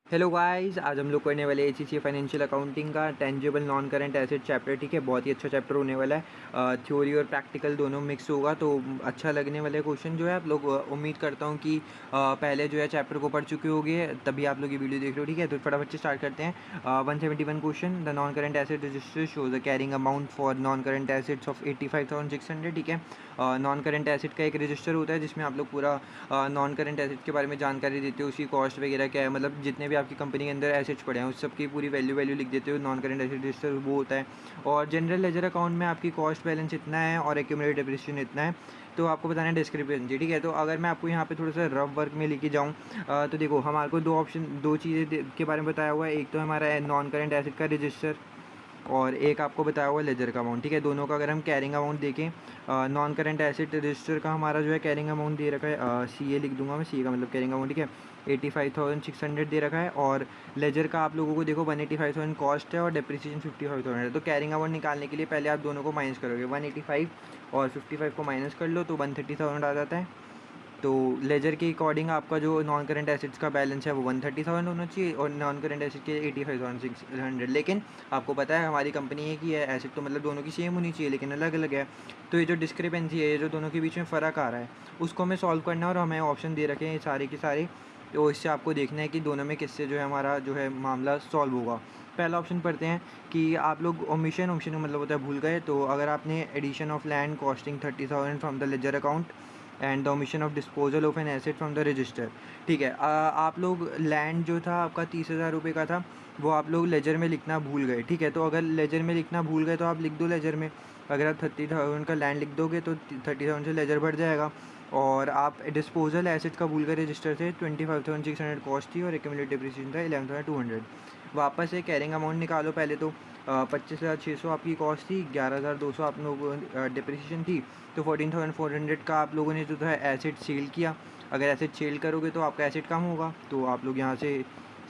Hello guys, आज हम लोग करने वाले एचईसी फाइनेंशियल अकाउंटिंग का tangible non current asset chapter. ठीक है, बहुत ही अच्छा चैप्टर होने वाला है। थ्योरी और प्रैक्टिकल दोनों मिक्स होगा, तो अच्छा लगने वाले क्वेश्चन जो है आप लोग उम्मीद करता हूँ कि पहले जो है चैप्टर को पढ़ चुके होंगे, तभी आप लोग ये वीडियो देख रहे हो। ठीक है, तो फटाफट से स्टार्ट करते हैं। 171 question, the non current asset register shows the carrying amount for non current assets of 85,600। ठीक है, नॉन करंट एसेट का एक रजिस्टर होता है जिसमें आप लोग पूरा नॉन करंट एसेट के बारे में जानकारी देते हो, उसकी कॉस्ट वगैरह क्या है, मतलब जितने भी आपकी कंपनी के अंदर एसेट्स पड़े हैं उस सब की पूरी वैल्यू लिख देते हो। नॉन करंट एसेट रजिस्टर वो होता है। और जनरल लेजर अकाउंट में आपकी कॉस्ट बैलेंस इतना है और एक्यूमुलेटेड डेप्रिसिएशन इतना है, तो आपको बताना है डिस्क्रिपेंसी। ठीक है, तो अगर मैं आपको यहाँ पे थोड़ा सा रफ वर्क में लेके जाऊँ तो देखो, हमारे को दो चीज़ें के बारे में बताया हुआ है। एक तो हमारा नॉन करंट एसेट का रजिस्टर और एक आपको बताया हुआ लेजर का अमाउंट। ठीक है, दोनों का अगर हम कैरिंग अमाउंट देखें, नॉन करंट एसेट रजिस्टर का हमारा जो है कैरिंग अमाउंट दे रखा है, सी ए लिख दूंगा मैं, सी ए का मतलब कैरिंग अमाउंट। ठीक है, 85,600 दे रखा है। और लेजर का आप लोगों को देखो 185,000 कॉस्ट है और डिप्रिसिएशन 55,000 है। तो कैरिंग अमाउंट निकालने के लिए पहले आप दोनों को माइनस करोगे, 185 और 55 को माइनस कर लो तो 130,000 आ जाता है। तो लेजर के अकॉर्डिंग आपका जो नॉन करंट एसेट्स का बैलेंस है वो 130,000 होना चाहिए और नॉन करंट एसेट के 85,600। लेकिन आपको पता है हमारी कंपनी है कि एसेट तो मतलब दोनों की सेम होनी चाहिए लेकिन अलग अलग है। तो ये जो डिस्क्रिपेंसी है, ये जो दोनों के बीच में फ़र्क आ रहा है, उसको हमें सॉल्व करना है और हमें ऑप्शन दे रखे हैं सारे के सारे। तो इससे आपको देखना है कि दोनों में किससे जो है हमारा जो है मामला सॉल्व होगा। पहला ऑप्शन पढ़ते हैं कि आप लोग ओमिशन का मतलब होता है भूल गए। तो अगर आपने addition of land costing 30,000 from the ledger account and the omission of disposal of an asset from the register. ठीक है, आप लोग लैंड जो था आपका 30,000 रुपये का था, वो आप लोग लेजर में लिखना भूल गए। ठीक है, तो अगर लेजर में लिखना भूल गए तो आप लिख दो लेजर में। अगर आप 30,000 का लैंड लिख दोगे तो 30,000 से लेजर बढ़ जाएगा। और आप डिस्पोजल एसेट का भूल गए रजिस्टर से, 25,600 कॉस्ट थी और एक्यूमुलेटेड डिप्रिसिएशन था 11,200। वापस से कैरिंग अमाउंट निकालो पहले तो। 25,600 आपकी कॉस्ट थी, 11,200 आप लोगों डिप्रिसिएशन थी, तो 14,400 का आप लोगों ने जो है एसेट सेल किया। अगर एसेट सेल करोगे तो आपका एसेट कम होगा, तो आप लोग यहाँ से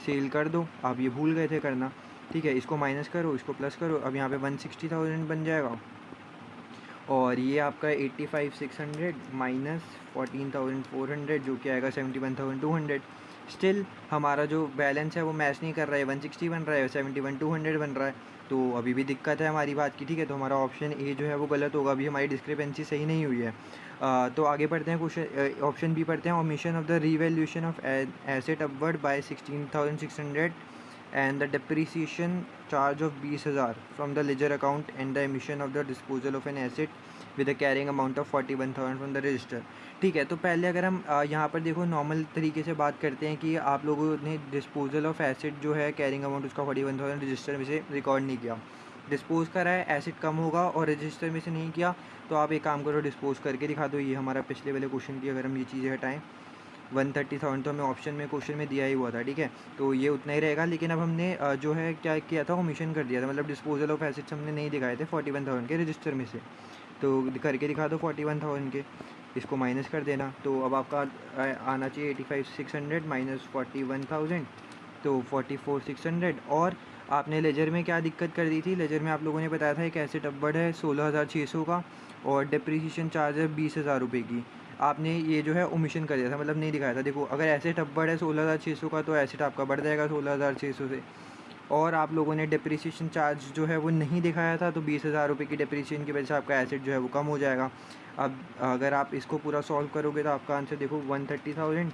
सेल कर दो। आप ये भूल गए थे करना। ठीक है, इसको माइनस करो, इसको प्लस करो, अब यहाँ पे 160,000 बन जाएगा। और ये आपका 85,600 माइनस 14,400 जो कि आएगा 71,200। स्टिल हमारा जो बैलेंस है वो मैच नहीं कर रहा है, 160 बन रहा है, 71,200 बन रहा है। तो अभी भी दिक्कत है हमारी बात की। ठीक है, तो हमारा ऑप्शन ए जो है वो गलत होगा, अभी हमारी डिस्क्रिपेंसी सही नहीं हुई है। तो आगे पढ़ते हैं, क्वेश्चन ऑप्शन बी पढ़ते हैं। Omission of the revaluation of asset upward bye 16,600 and the depreciation charge of 20,000 from the ledger account and the emission of the disposal of an asset with a carrying amount of 41,000 from the register। ठीक है, तो पहले अगर हम यहाँ पर देखो normal तरीके से बात करते हैं कि आप लोगों ने डिस्पोजल ऑफ एसेट जो है कैरिंग अमाउंट उसका 41,000 रजिस्टर में से रिकॉर्ड नहीं किया। डिस्पोज करा है, एसेट कम होगा और रजिस्टर में से नहीं किया, तो आप एक काम करो, डिस्पोज करके दिखा दो। ये हमारा पिछले वाले क्वेश्चन की अगर हम ये चीज़ें हटाएँ, 130,000 तो हमें ऑप्शन में क्वेश्चन में दिया ही हुआ था। ठीक है, तो ये उतना ही रहेगा। लेकिन अब हमने जो है क्या किया था, ओमिशन कर दिया था, मतलब डिस्पोजल ऑफ एसेट्स हमने नहीं दिखाए थे 41,000 के रजिस्टर में से। तो करके दिखा दो 41,000 के, इसको माइनस कर देना। तो अब आपका आना चाहिए 85,600 माइनस 41,000, तो 44,600। और आपने लेजर में क्या दिक्कत कर दी थी, लेजर में आप लोगों ने बताया था एक एसेट अपवर्ड है 16,600 का और डिप्रिसिएशन चार्ज है 20,000 रुपये की। आपने ये जो है ओमिशन कर दिया था, मतलब नहीं दिखाया था। देखो, अगर एसेट अपवर्ड है 16,600 का तो एसेट आपका बढ़ जाएगा 16,600 से। और आप लोगों ने डिप्रिसिएशन चार्ज जो है वो नहीं दिखाया था, तो 20,000 रुपये की डिप्रिसिएशन की वजह से आपका एसेट जो है वो कम हो जाएगा। अब अगर आप इसको पूरा सॉल्व करोगे तो आपका आंसर देखो 130,000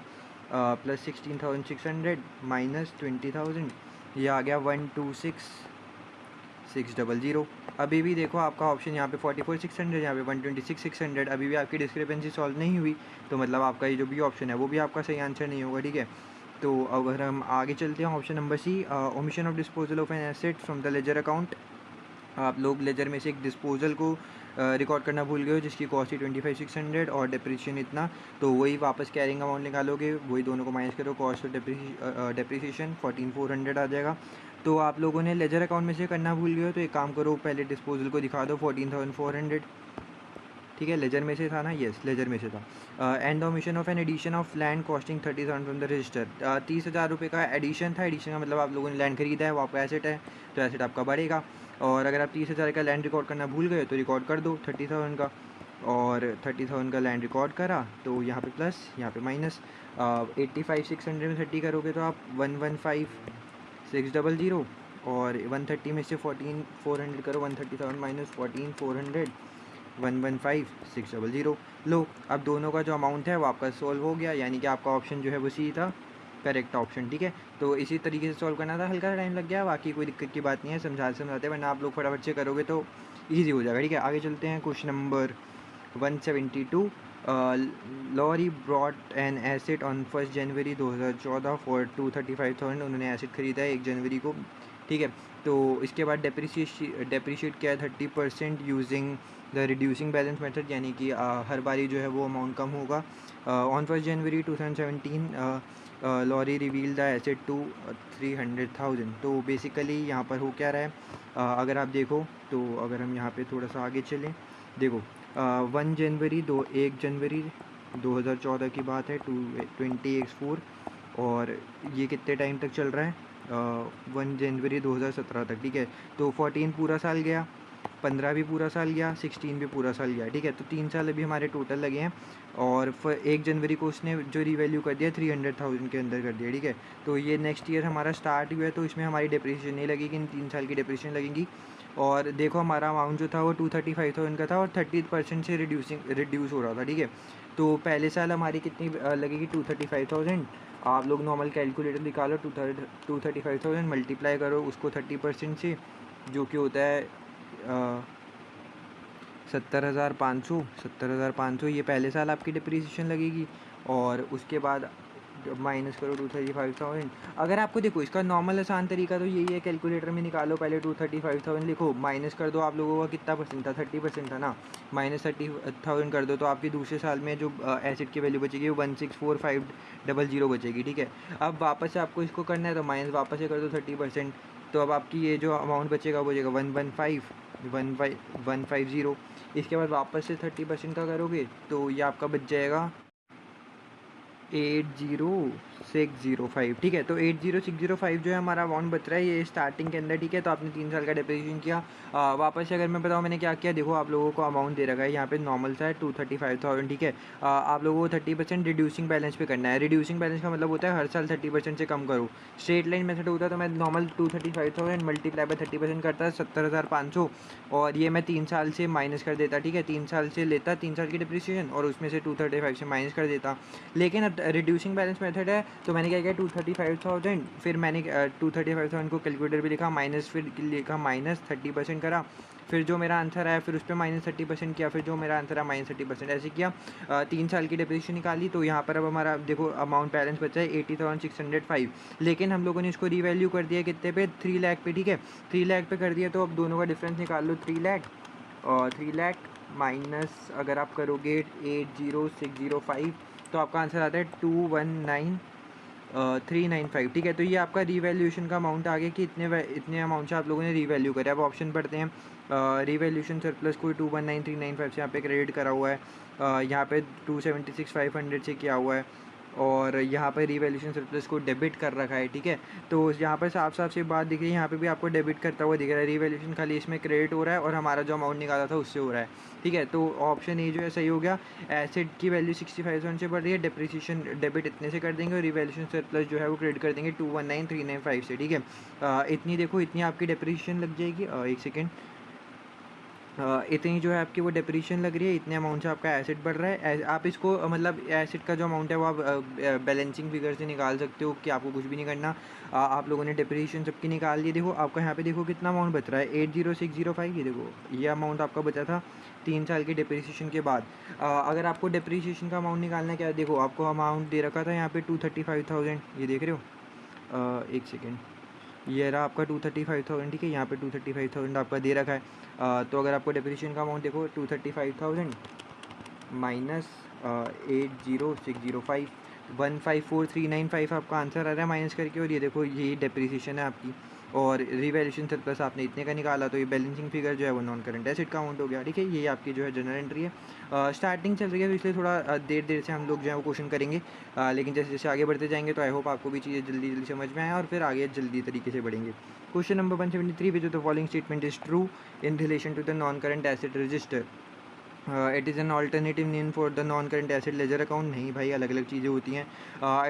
प्लस 16,600 माइनस 20,000, ये आ गया 126,600। अभी भी देखो आपका ऑप्शन यहाँ पे 44,600, यहाँ पे 126,600, अभी भी आपकी डिस्क्रिपेंसी सॉल्व नहीं हुई, तो मतलब आपका ये जो भी ऑप्शन है वो भी आपका सही आंसर नहीं होगा। ठीक है, तो अगर हम आगे चलते हैं, option number C, omission of disposal of an asset from the ledger account. आप लोग लेजर में से एक डिस्पोजल को रिकॉर्ड करना भूल गए हो जिसकी कॉस्ट थी 25,600 और डिप्रिसिएशन इतना, तो वही वापस कैरिंग अमाउंट निकालोगे, वही दोनों को माइनस करो, कॉस्ट और डिप्रिसिएशन 14,400 आ जाएगा। तो आप लोगों ने लेजर अकाउंट में से करना भूल गए हो, तो एक काम करो, पहले डिस्पोजल को दिखा दो 14,400। ठीक है, लेजर में से था ना, येस लेजर में से था। And omission of an addition of land costing 30,000 from the register. 30,000 रुपये का एडिशन था, एडिशन का मतलब आप लोगों ने लैंड खरीदा है, वो आपका एसेट है, तो एसेट आपका बढ़ेगा। और अगर आप 30,000 का लैंड रिकॉर्ड करना भूल गए तो रिकॉर्ड कर दो 30,000 का, और 30,000 का लैंड रिकॉर्ड करा तो यहाँ पे प्लस यहाँ पे माइनस। 85,600 में 30 करोगे तो आप 115,600, और 130 में से 14,400 करो, 130,000 माइनस 14,400, 115,600। लो, अब दोनों का जो अमाउंट है वो आपका सॉल्व हो गया, यानी कि आपका ऑप्शन जो है वो सी था, करेक्ट ऑप्शन। ठीक है, तो इसी तरीके से सॉल्व करना था, हल्का सा टाइम लग गया, बाकी कोई दिक्कत की बात नहीं है, समझाते वरना आप लोग फटाफट से करोगे तो ईजी हो जाएगा। ठीक है, आगे चलते हैं। Question number 172। Laurie bought an asset on 1 January 2014 for 235,000। उन्होंने एसेट खरीदा है 1 जनवरी को। ठीक है, तो इसके बाद डेप्रिशिएट किया है 30% using the reducing balance method, यानी कि हर बारी जो है वो अमाउंट कम होगा। On 1 January 2017 Laurie revalued the asset to 300,000। तो बेसिकली यहाँ पर हो क्या रहा है, अगर आप देखो तो अगर हम यहाँ पे थोड़ा सा आगे चलें, देखो 1 जनवरी 2014 की बात है, 20x4, और ये कितने टाइम तक चल रहा है, 1 जनवरी 2017 तक। ठीक है, तो 14 पूरा साल गया, 15 भी पूरा साल गया, 16 भी पूरा साल गया। ठीक है, तो 3 साल अभी हमारे टोटल लगे हैं, और 1 जनवरी को उसने जो रिवैल्यू कर दिया 300,000 के अंदर कर दिया। ठीक है, तो ये नेक्स्ट ईयर हमारा स्टार्ट हुआ है, तो इसमें हमारी डिप्रिसिएशन नहीं लगेगी, इन 3 साल की डिप्रिसिएशन लगेगी। और देखो हमारा अमाउंट जो था वो 235,000 का था, और 30% से रिड्यूस हो रहा था। ठीक है, तो पहले साल हमारी कितनी लगेगी, 235,000। आप लोग नॉर्मल कैलकुलेटर निकालो, 235,000 मल्टीप्लाई करो उसको 30% से, जो कि होता है 70,500। ये पहले साल आपकी डिप्रिसिएशन लगेगी, और उसके बाद माइनस करो 235,000। अगर आपको देखो इसका नॉर्मल आसान तरीका तो यही है, कैलकुलेटर में निकालो, पहले 235,000 लिखो, माइनस कर दो, आप लोगों का कितना परसेंट था, 30% था ना, माइनस 30,000 कर दो, तो आपकी दूसरे साल में जो एसेट की वैल्यू बचेगी वो 164,500 बचेगी। ठीक है, अब वापस से आपको इसको करना है तो माइनस वापस से कर दो 30%, तो अब आपकी ये जो अमाउंट बचेगा वो बचेगा 115,150। इसके बाद वापस से 30% का करोगे तो ये आपका बच जाएगा 80,605। ठीक है, तो 80,605 जो है हमारा अमाउंट बच रहा है ये स्टार्टिंग के अंदर। ठीक है, तो आपने 3 साल का डिप्रिसिएशन किया। वापस से अगर मैं बताऊँ मैंने क्या किया, देखो आप लोगों को अमाउंट दे रखा है यहाँ पे नॉर्मल सा है 235,000। ठीक है, आप लोगों को 30% रिड्यूसिंग बैलेंस पे करना है। रिड्यूसिंग बैलेंस का मतलब होता है हर साल 30% से कम करो। स्ट्रेट लाइन मेथड होता है तो मैं नॉर्मल 235,000 मल्टीप्लाई बाय 30% करता है 70,500, और ये मैं 3 साल से माइनस कर देता। ठीक है, 3 साल से लेता 3 साल की डिप्रिसिएशन, और उसमें से 235 से माइनस कर देता। लेकिन अब रिड्यूसिंग बैलेंस मेथड है तो मैंने क्या किया, 235,000, फिर मैंने 235,000 को कैलकुलेटर भी लिखा, माइनस फिर लिखा माइनस 30% करा, फिर जो मेरा आंसर आया फिर उस पर माइनस 30% किया, फिर जो मेरा आंसर आया माइनस 30%, ऐसे किया। 3 साल की डिप्रिसिएशन निकाली, तो यहाँ पर अब हमारा देखो अमाउंट बैलेंस बचा है 80,605, लेकिन हम लोगों ने इसको रीवैल्यू कर दिया कितने पे, 3 लाख पे। ठीक है, 3 लाख पे कर दिया, तो अब दोनों का डिफरेंस निकाल लो, 3 लाख और 3 लाख माइनस अगर आप करोगे 80,605, तो आपका आंसर आता है 219,395। ठीक है, तो ये आपका रीवैल्यूएशन का अमाउंट आ गया कि इतने अमाउंट से आप लोगों ने रीवैल्यू करा। अब ऑप्शन पढ़ते हैं, रीवैल्यूएशन सरप्लस को 219,395 से यहाँ पे क्रेडिट करा हुआ है, यहाँ पे 276,500 से किया हुआ है, और यहाँ पर रीवैल्यूएशन सरप्लस को डेबिट कर रखा है। ठीक है, तो यहाँ पर साफ साफ से बात दिख रही है, यहाँ पे भी आपको डेबिट करता हुआ दिख रहा है, रीवैल्यूएशन खाली इसमें क्रेडिट हो रहा है, और हमारा जो अमाउंट निकाला था उससे हो रहा है। ठीक है, तो ऑप्शन ए जो है सही हो गया। एसेट की वैल्यू 65,000 से बढ़ रही है, डिप्रिसिएशन डेबिट इतने से कर देंगे, और रीवैल्यूएशन सरप्लस जो है वो क्रेडिट कर देंगे 219,395 से। ठीक है, इतनी देखो इतनी आपकी डिप्रिसिएशन लग जाएगी, एक सेकेंड, इतनी जो है आपकी वो डिप्रिसिएशन लग रही है, इतने अमाउंट से आपका एसेट बढ़ रहा है। आप इसको मतलब एसेट का जो अमाउंट है वो आप बैलेंसिंग फिगर से निकाल सकते हो कि आपको कुछ भी नहीं करना। आप लोगों ने डिप्रिसिएशन सबकी निकाल ली, देखो आपका यहाँ पे देखो कितना अमाउंट बच रहा है, 80,605। ये देखो ये अमाउंट आपका बचा था 3 साल की डिप्रिसिएशन के बाद। अगर आपको डिप्रिसिएशन का अमाउंट निकालना है, क्या देखो आपको अमाउंट दे रखा था यहाँ पे 235,000, ये देख रहे हो, एक सेकेंड, ये रहा आपका 235,000। ठीक है, यहाँ पे 235,000 आपका दे रखा है। तो अगर आपको डिप्रिसिएशन का अमाउंट देखो 235,000 माइनस 80,605, 154,395 आपका आंसर आ रहा है माइनस करके, और ये देखो ये डिप्रिसिएशन है आपकी, और रिवैल्यूएशन सरप्लस आपने इतने का निकाला, तो ये बैलेंसिंग फिगर जो है वो नॉन करंट एसेट का अमाउंट हो गया। ठीक है, ये आपकी जो है जनरल एंट्री है। स्टार्टिंग चल रही है तो इसलिए थोड़ा देर से हम लोग जो है वो क्वेश्चन करेंगे, लेकिन जैसे जैसे आगे बढ़ते जाएंगे तो आई होप आपको भी चीज़ें जल्दी जल्दी समझ में आए, और फिर आगे जल्दी तरीके से बढ़ेंगे। Question number 173, which of the following statement is true in relation to the non current asset register. It is an alternative name for the non current asset ledger account. नहीं भाई, अलग अलग चीज़ें होती हैं।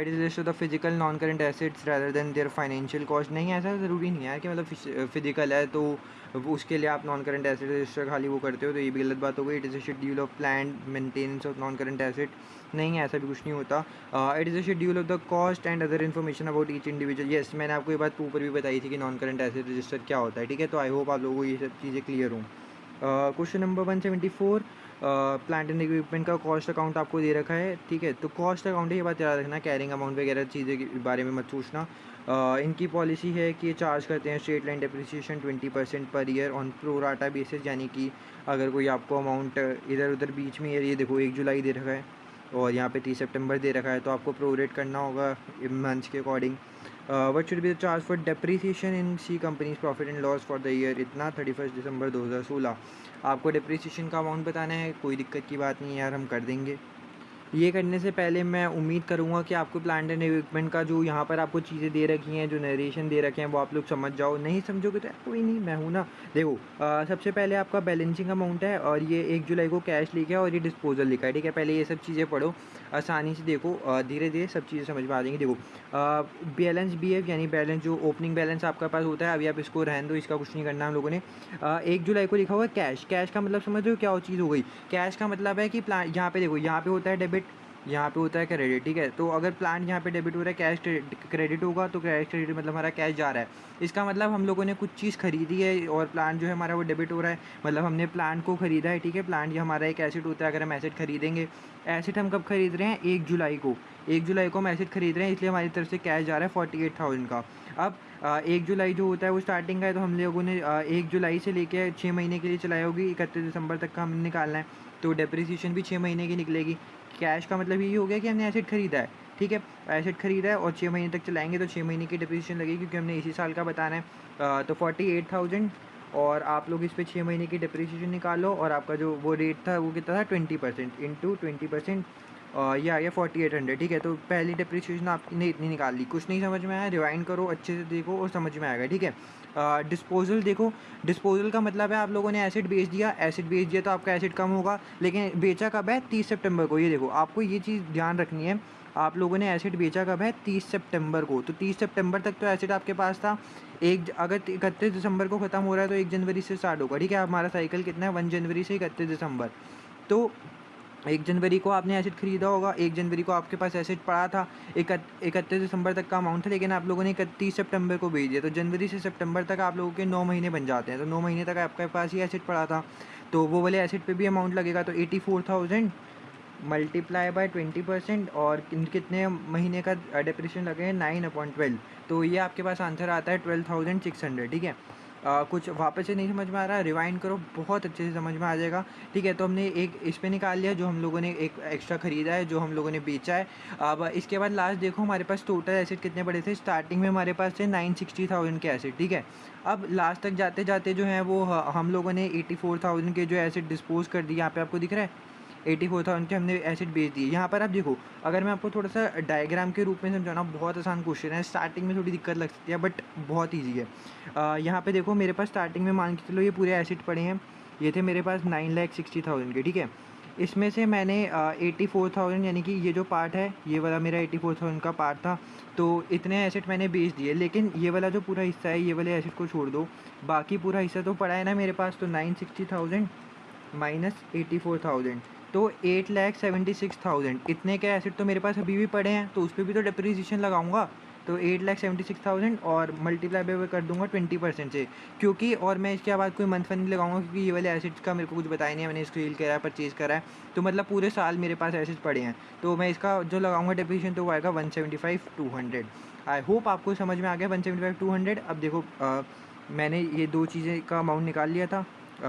It is list of the physical non current assets rather than their financial cost. नहीं, ऐसा ज़रूरी नहीं है कि मतलब फिजिकल है तो उसके लिए आप नॉन करेंट एसेट रजिस्टर खाली वो करते हो, तो ये भी गलत बात हो गई। It is a schedule of plan maintenance of non current asset. नहीं, ऐसा भी कुछ नहीं होता। It is a schedule of the cost and other information about each individual. Yes, मैंने आपको ये बात ऊपर भी बताई थी कि नॉन करेंट एसेट रजिस्टर क्या होता है, ठीक है। तो आई होप आप लोगों को ये सब चीज़ें क्लियर हों। Question number 174, plant and equipment का कॉस्ट अकाउंट आपको दे रखा है, ठीक है। तो कॉस्ट अकाउंट है, ये बात याद रखना, कैरिंग अमाउंट वगैरह चीज़ें के बारे में मत सोचना। इनकी पॉलिसी है कि ये चार्ज करते हैं straight line depreciation 20% per year on pro rata basis. यानी कि अगर कोई आपको अमाउंट इधर उधर बीच में, ये देखो 1 जुलाई दे रखा है और यहाँ पे 30 सितंबर दे रखा है, तो आपको प्रोरेट करना होगा मंथ्स के according. What should be the charge for depreciation in C company's profit and loss for the year इतना 31 दिसंबर 2016। आपको डेप्रीसिएशन का अमाउंट बताना है, कोई दिक्कत की बात नहीं है यार, हम कर देंगे। ये करने से पहले मैं उम्मीद करूँगा कि आपको प्लांट एंड इक्विपमेंट का जो यहाँ पर आपको चीज़ें दे रखी हैं, जो नरेशन दे रखे हैं, वो आप लोग समझ जाओ। नहीं समझोगे तो कोई नहीं, मैं हूँ ना। देखो, सबसे पहले आपका बैलेंसिंग अमाउंट है और ये 1 जुलाई को कैश लिखा है और ये डिस्पोजल लिखा है, ठीक है। पहले ये सब चीज़ें पढ़ो, आसानी से देखो, धीरे धीरे सब चीज़ें समझ में आ जाएंगी। देखो, बैलेंस बी एफ यानी बैलेंस, जो ओपनिंग बैलेंस आपका पास होता है, अभी आप इसको रहने दो, इसका कुछ नहीं करना हम लोगों ने। 1 जुलाई को लिखा हुआ है कैश। कैश का मतलब समझ रहे हो क्या चीज़ हो गई? कैश का मतलब है कि प्लान, यहाँ पे देखो, यहाँ पे होता है डेबिट, यहाँ पे होता है क्रेडिट, ठीक है। तो अगर प्लांट यहाँ पे डेबिट हो रहा है, कैश क्रेडिट होगा, तो कैश क्रेडिट मतलब हमारा कैश जा रहा है। इसका मतलब हम लोगों ने कुछ चीज़ खरीदी है और प्लांट जो है हमारा वो डेबिट हो रहा है, मतलब हमने प्लांट को ख़रीदा है, ठीक है। प्लांट ये हमारा एक एसेट होता है। अगर हम एसेट खरीदेंगे, एसेट हम कब खरीद रहे हैं? 1 जुलाई को। 1 जुलाई को हम एसेट खरीद रहे हैं, इसलिए हमारी तरफ से कैश जा रहा है 48,000 का। अब 1 जुलाई जो होता है वो स्टार्टिंग का है, तो हम लोगों ने 1 जुलाई से लेकर 6 महीने के लिए चलाई होगी, 31 दिसंबर तक का हमने निकालना है, तो डेप्रिसिएशन भी 6 महीने की निकलेगी। कैश का मतलब यही हो गया कि हमने एसेट खरीदा है, ठीक है। एसेट खरीदा है और 6 महीने तक चलाएंगे, तो 6 महीने की डिप्रिसिएशन लगेगी, क्योंकि हमने इसी साल का बताना है। तो 48,000, और आप लोग इस पे 6 महीने की डिप्रिसिएशन निकालो, और आपका जो वो रेट था वो कितना था? 20% इंटू 20%, ये आ गया 4800, ठीक है। तो पहली डिप्रिसिएशन आपने इतनी निकाल ली। कुछ नहीं समझ में आया, रिवाइंड करो, अच्छे से देखो और समझ में आएगा, ठीक है। डिस्पोजल देखो, डिस्पोजल का मतलब है आप लोगों ने एसेट बेच दिया, एसेट बेच दिया तो आपका एसेट कम होगा, लेकिन बेचा कब है? 30 सितंबर को। ये देखो, आपको ये चीज़ ध्यान रखनी है, आप लोगों ने एसेट बेचा कब है? 30 सितंबर को। तो 30 सितंबर तक तो एसेट आपके पास था। अगर 31 दिसंबर को ख़त्म हो रहा है तो 1 जनवरी से स्टार्ट होगा, ठीक है। हमारा साइकिल कितना है? 1 जनवरी से 31 दिसंबर। तो 1 जनवरी को आपने एसेट खरीदा होगा, 1 जनवरी को आपके पास एसेट पड़ा था, 31 दिसंबर तक का अमाउंट था, लेकिन आप लोगों ने 31 सितंबर को भेज दिया, तो जनवरी से सितंबर तक आप लोगों के 9 महीने बन जाते हैं। तो 9 महीने तक आपके पास ही एसेट पड़ा था, तो वो वाले एसेट पे भी अमाउंट लगेगा। तो 84,000 मल्टीप्लाई बाय 20%, और कितने महीने का डिप्रेशन लगे हैं? 9/12। तो ये आपके पास आंसर आता है 12,600, ठीक है। कुछ वापस से नहीं समझ में आ रहा है, रिवाइंड करो, बहुत अच्छे से समझ में आ जाएगा, ठीक है। तो हमने एक इस पे निकाल लिया, जो हम लोगों ने एक एक्स्ट्रा ख़रीदा है, जो हम लोगों ने बेचा है। अब इसके बाद लास्ट देखो, हमारे पास टोटल एसेट कितने पड़े थे? स्टार्टिंग में हमारे पास थे 960,000 के एसेट, ठीक है। अब लास्ट तक जाते जाते जो है वो हम लोगों ने 84,000 के जो एसेट डिस्पोज कर दिए। यहाँ पे आपको दिख रहा है 84,000 के हमने एसेट बेच दिए। यहाँ पर आप देखो, अगर मैं आपको थोड़ा सा डायग्राम के रूप में समझाना, बहुत आसान क्वेश्चन है, स्टार्टिंग में थोड़ी दिक्कत लग सकती है, बट बहुत ईजी है। यहाँ पे देखो, मेरे पास स्टार्टिंग में मान के चलो ये पूरे एसेट पड़े हैं, ये थे मेरे पास 9,60,000 के, ठीक है। इसमें से मैंने 84,000, यानी कि ये जो पार्ट है, ये वाला मेरा 84,000 का पार्ट था, तो इतने एसेट मैंने बेच दिए। लेकिन ये वाला जो पूरा हिस्सा है, ये वाले एसेट को छोड़ दो, बाकी पूरा हिस्सा तो पड़ा है ना मेरे पास। तो 960,000 माइनस 84,000, तो 8,76,000, इतने के एसेट तो मेरे पास अभी भी पड़े हैं, तो उस पर भी तो डिप्रिसिएशन लगाऊंगा। तो 8,76,000 और मल्टीप्लाई बाय कर दूंगा 20% से, क्योंकि, और मैं इसके बाद कोई मंथ नहीं लगाऊंगा, क्योंकि ये वाले एसेट्स का मेरे को कुछ बताया नहीं है, मैंने इसको सेल करा है, परचेज़ करा है, तो मतलब पूरे साल मेरे पास एसेट्स पड़े हैं। तो मैं इसका जो लगाऊंगा डिप्रिसिएशन, तो वो आएगा 175,200। आई होप आपको समझ में आ गया 175,200। अब देखो, मैंने ये दो चीज़ें का अमाउंट निकाल लिया था,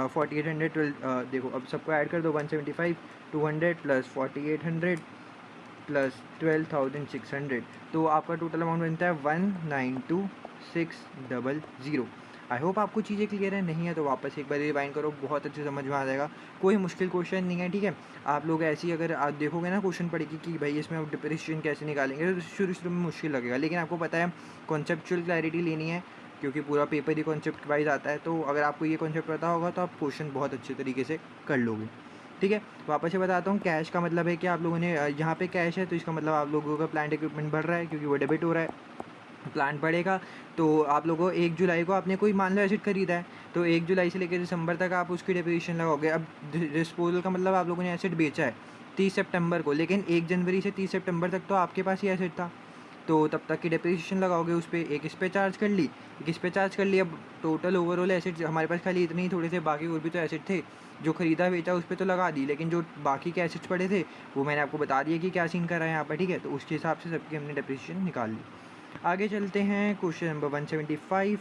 4800, देखो अब सबको ऐड कर दो, 175,200 प्लस 4800 प्लस 12,600, तो आपका टोटल अमाउंट बनता है 192,600। आई होप आपको चीज़ें क्लियर है, नहीं है तो वापस एक बार रिवाइंड करो, बहुत अच्छे समझ में आ जाएगा। कोई मुश्किल क्वेश्चन नहीं है, ठीक है। आप लोग ऐसी अगर आप देखोगे ना क्वेश्चन पढ़ेगी कि भाई इसमें आप डिप्रिसिएशन कैसे निकालेंगे, तो शुरू में मुश्किल लगेगा, लेकिन आपको पता है कॉन्सेप्चुअल क्लैरिटी लेनी है, क्योंकि पूरा पेपर ही कॉन्सेप्ट वाइज आता है। तो अगर आपको ये कॉन्सेप्ट पता होगा तो आप क्वेश्चन बहुत अच्छे तरीके से कर लोगे। ठीक है, वापस से बताता हूँ। कैश का मतलब है कि आप लोगों ने यहाँ पे कैश है तो इसका मतलब आप लोगों का प्लांट इक्विपमेंट बढ़ रहा है क्योंकि वो डेबिट हो रहा है। प्लांट बढ़ेगा तो आप लोगों को 1 जुलाई को आपने कोई मान लो एसेट खरीदा है तो 1 जुलाई से लेकर दिसंबर तक आप उसकी डेप्रिसिएशन लगाओगे। अब डिस्पोजल का मतलब आप लोगों ने एसेट बेचा है 30 सितंबर को, लेकिन 1 जनवरी से 30 सितंबर तक तो आपके पास ही एसेट था, तो तब तक की डेप्रिसिएशन लगाओगे उस पर। एक इस पर चार्ज कर ली, एक इस पर चार्ज कर ली। अब टोटल ओवरऑल एसेट हमारे पास खाली इतने ही थोड़े से, बाकी और भी तो एसेट थे जो खरीदा बेचा उस पर तो लगा दी, लेकिन जो बाकी के एसेट्स पड़े थे वो मैंने आपको बता दिया कि क्या सीन कर रहा है यहाँ पर, ठीक है। तो उसके हिसाब से सबकी हमने डेप्रिसिएशन निकाल ली। आगे चलते हैं question number 175।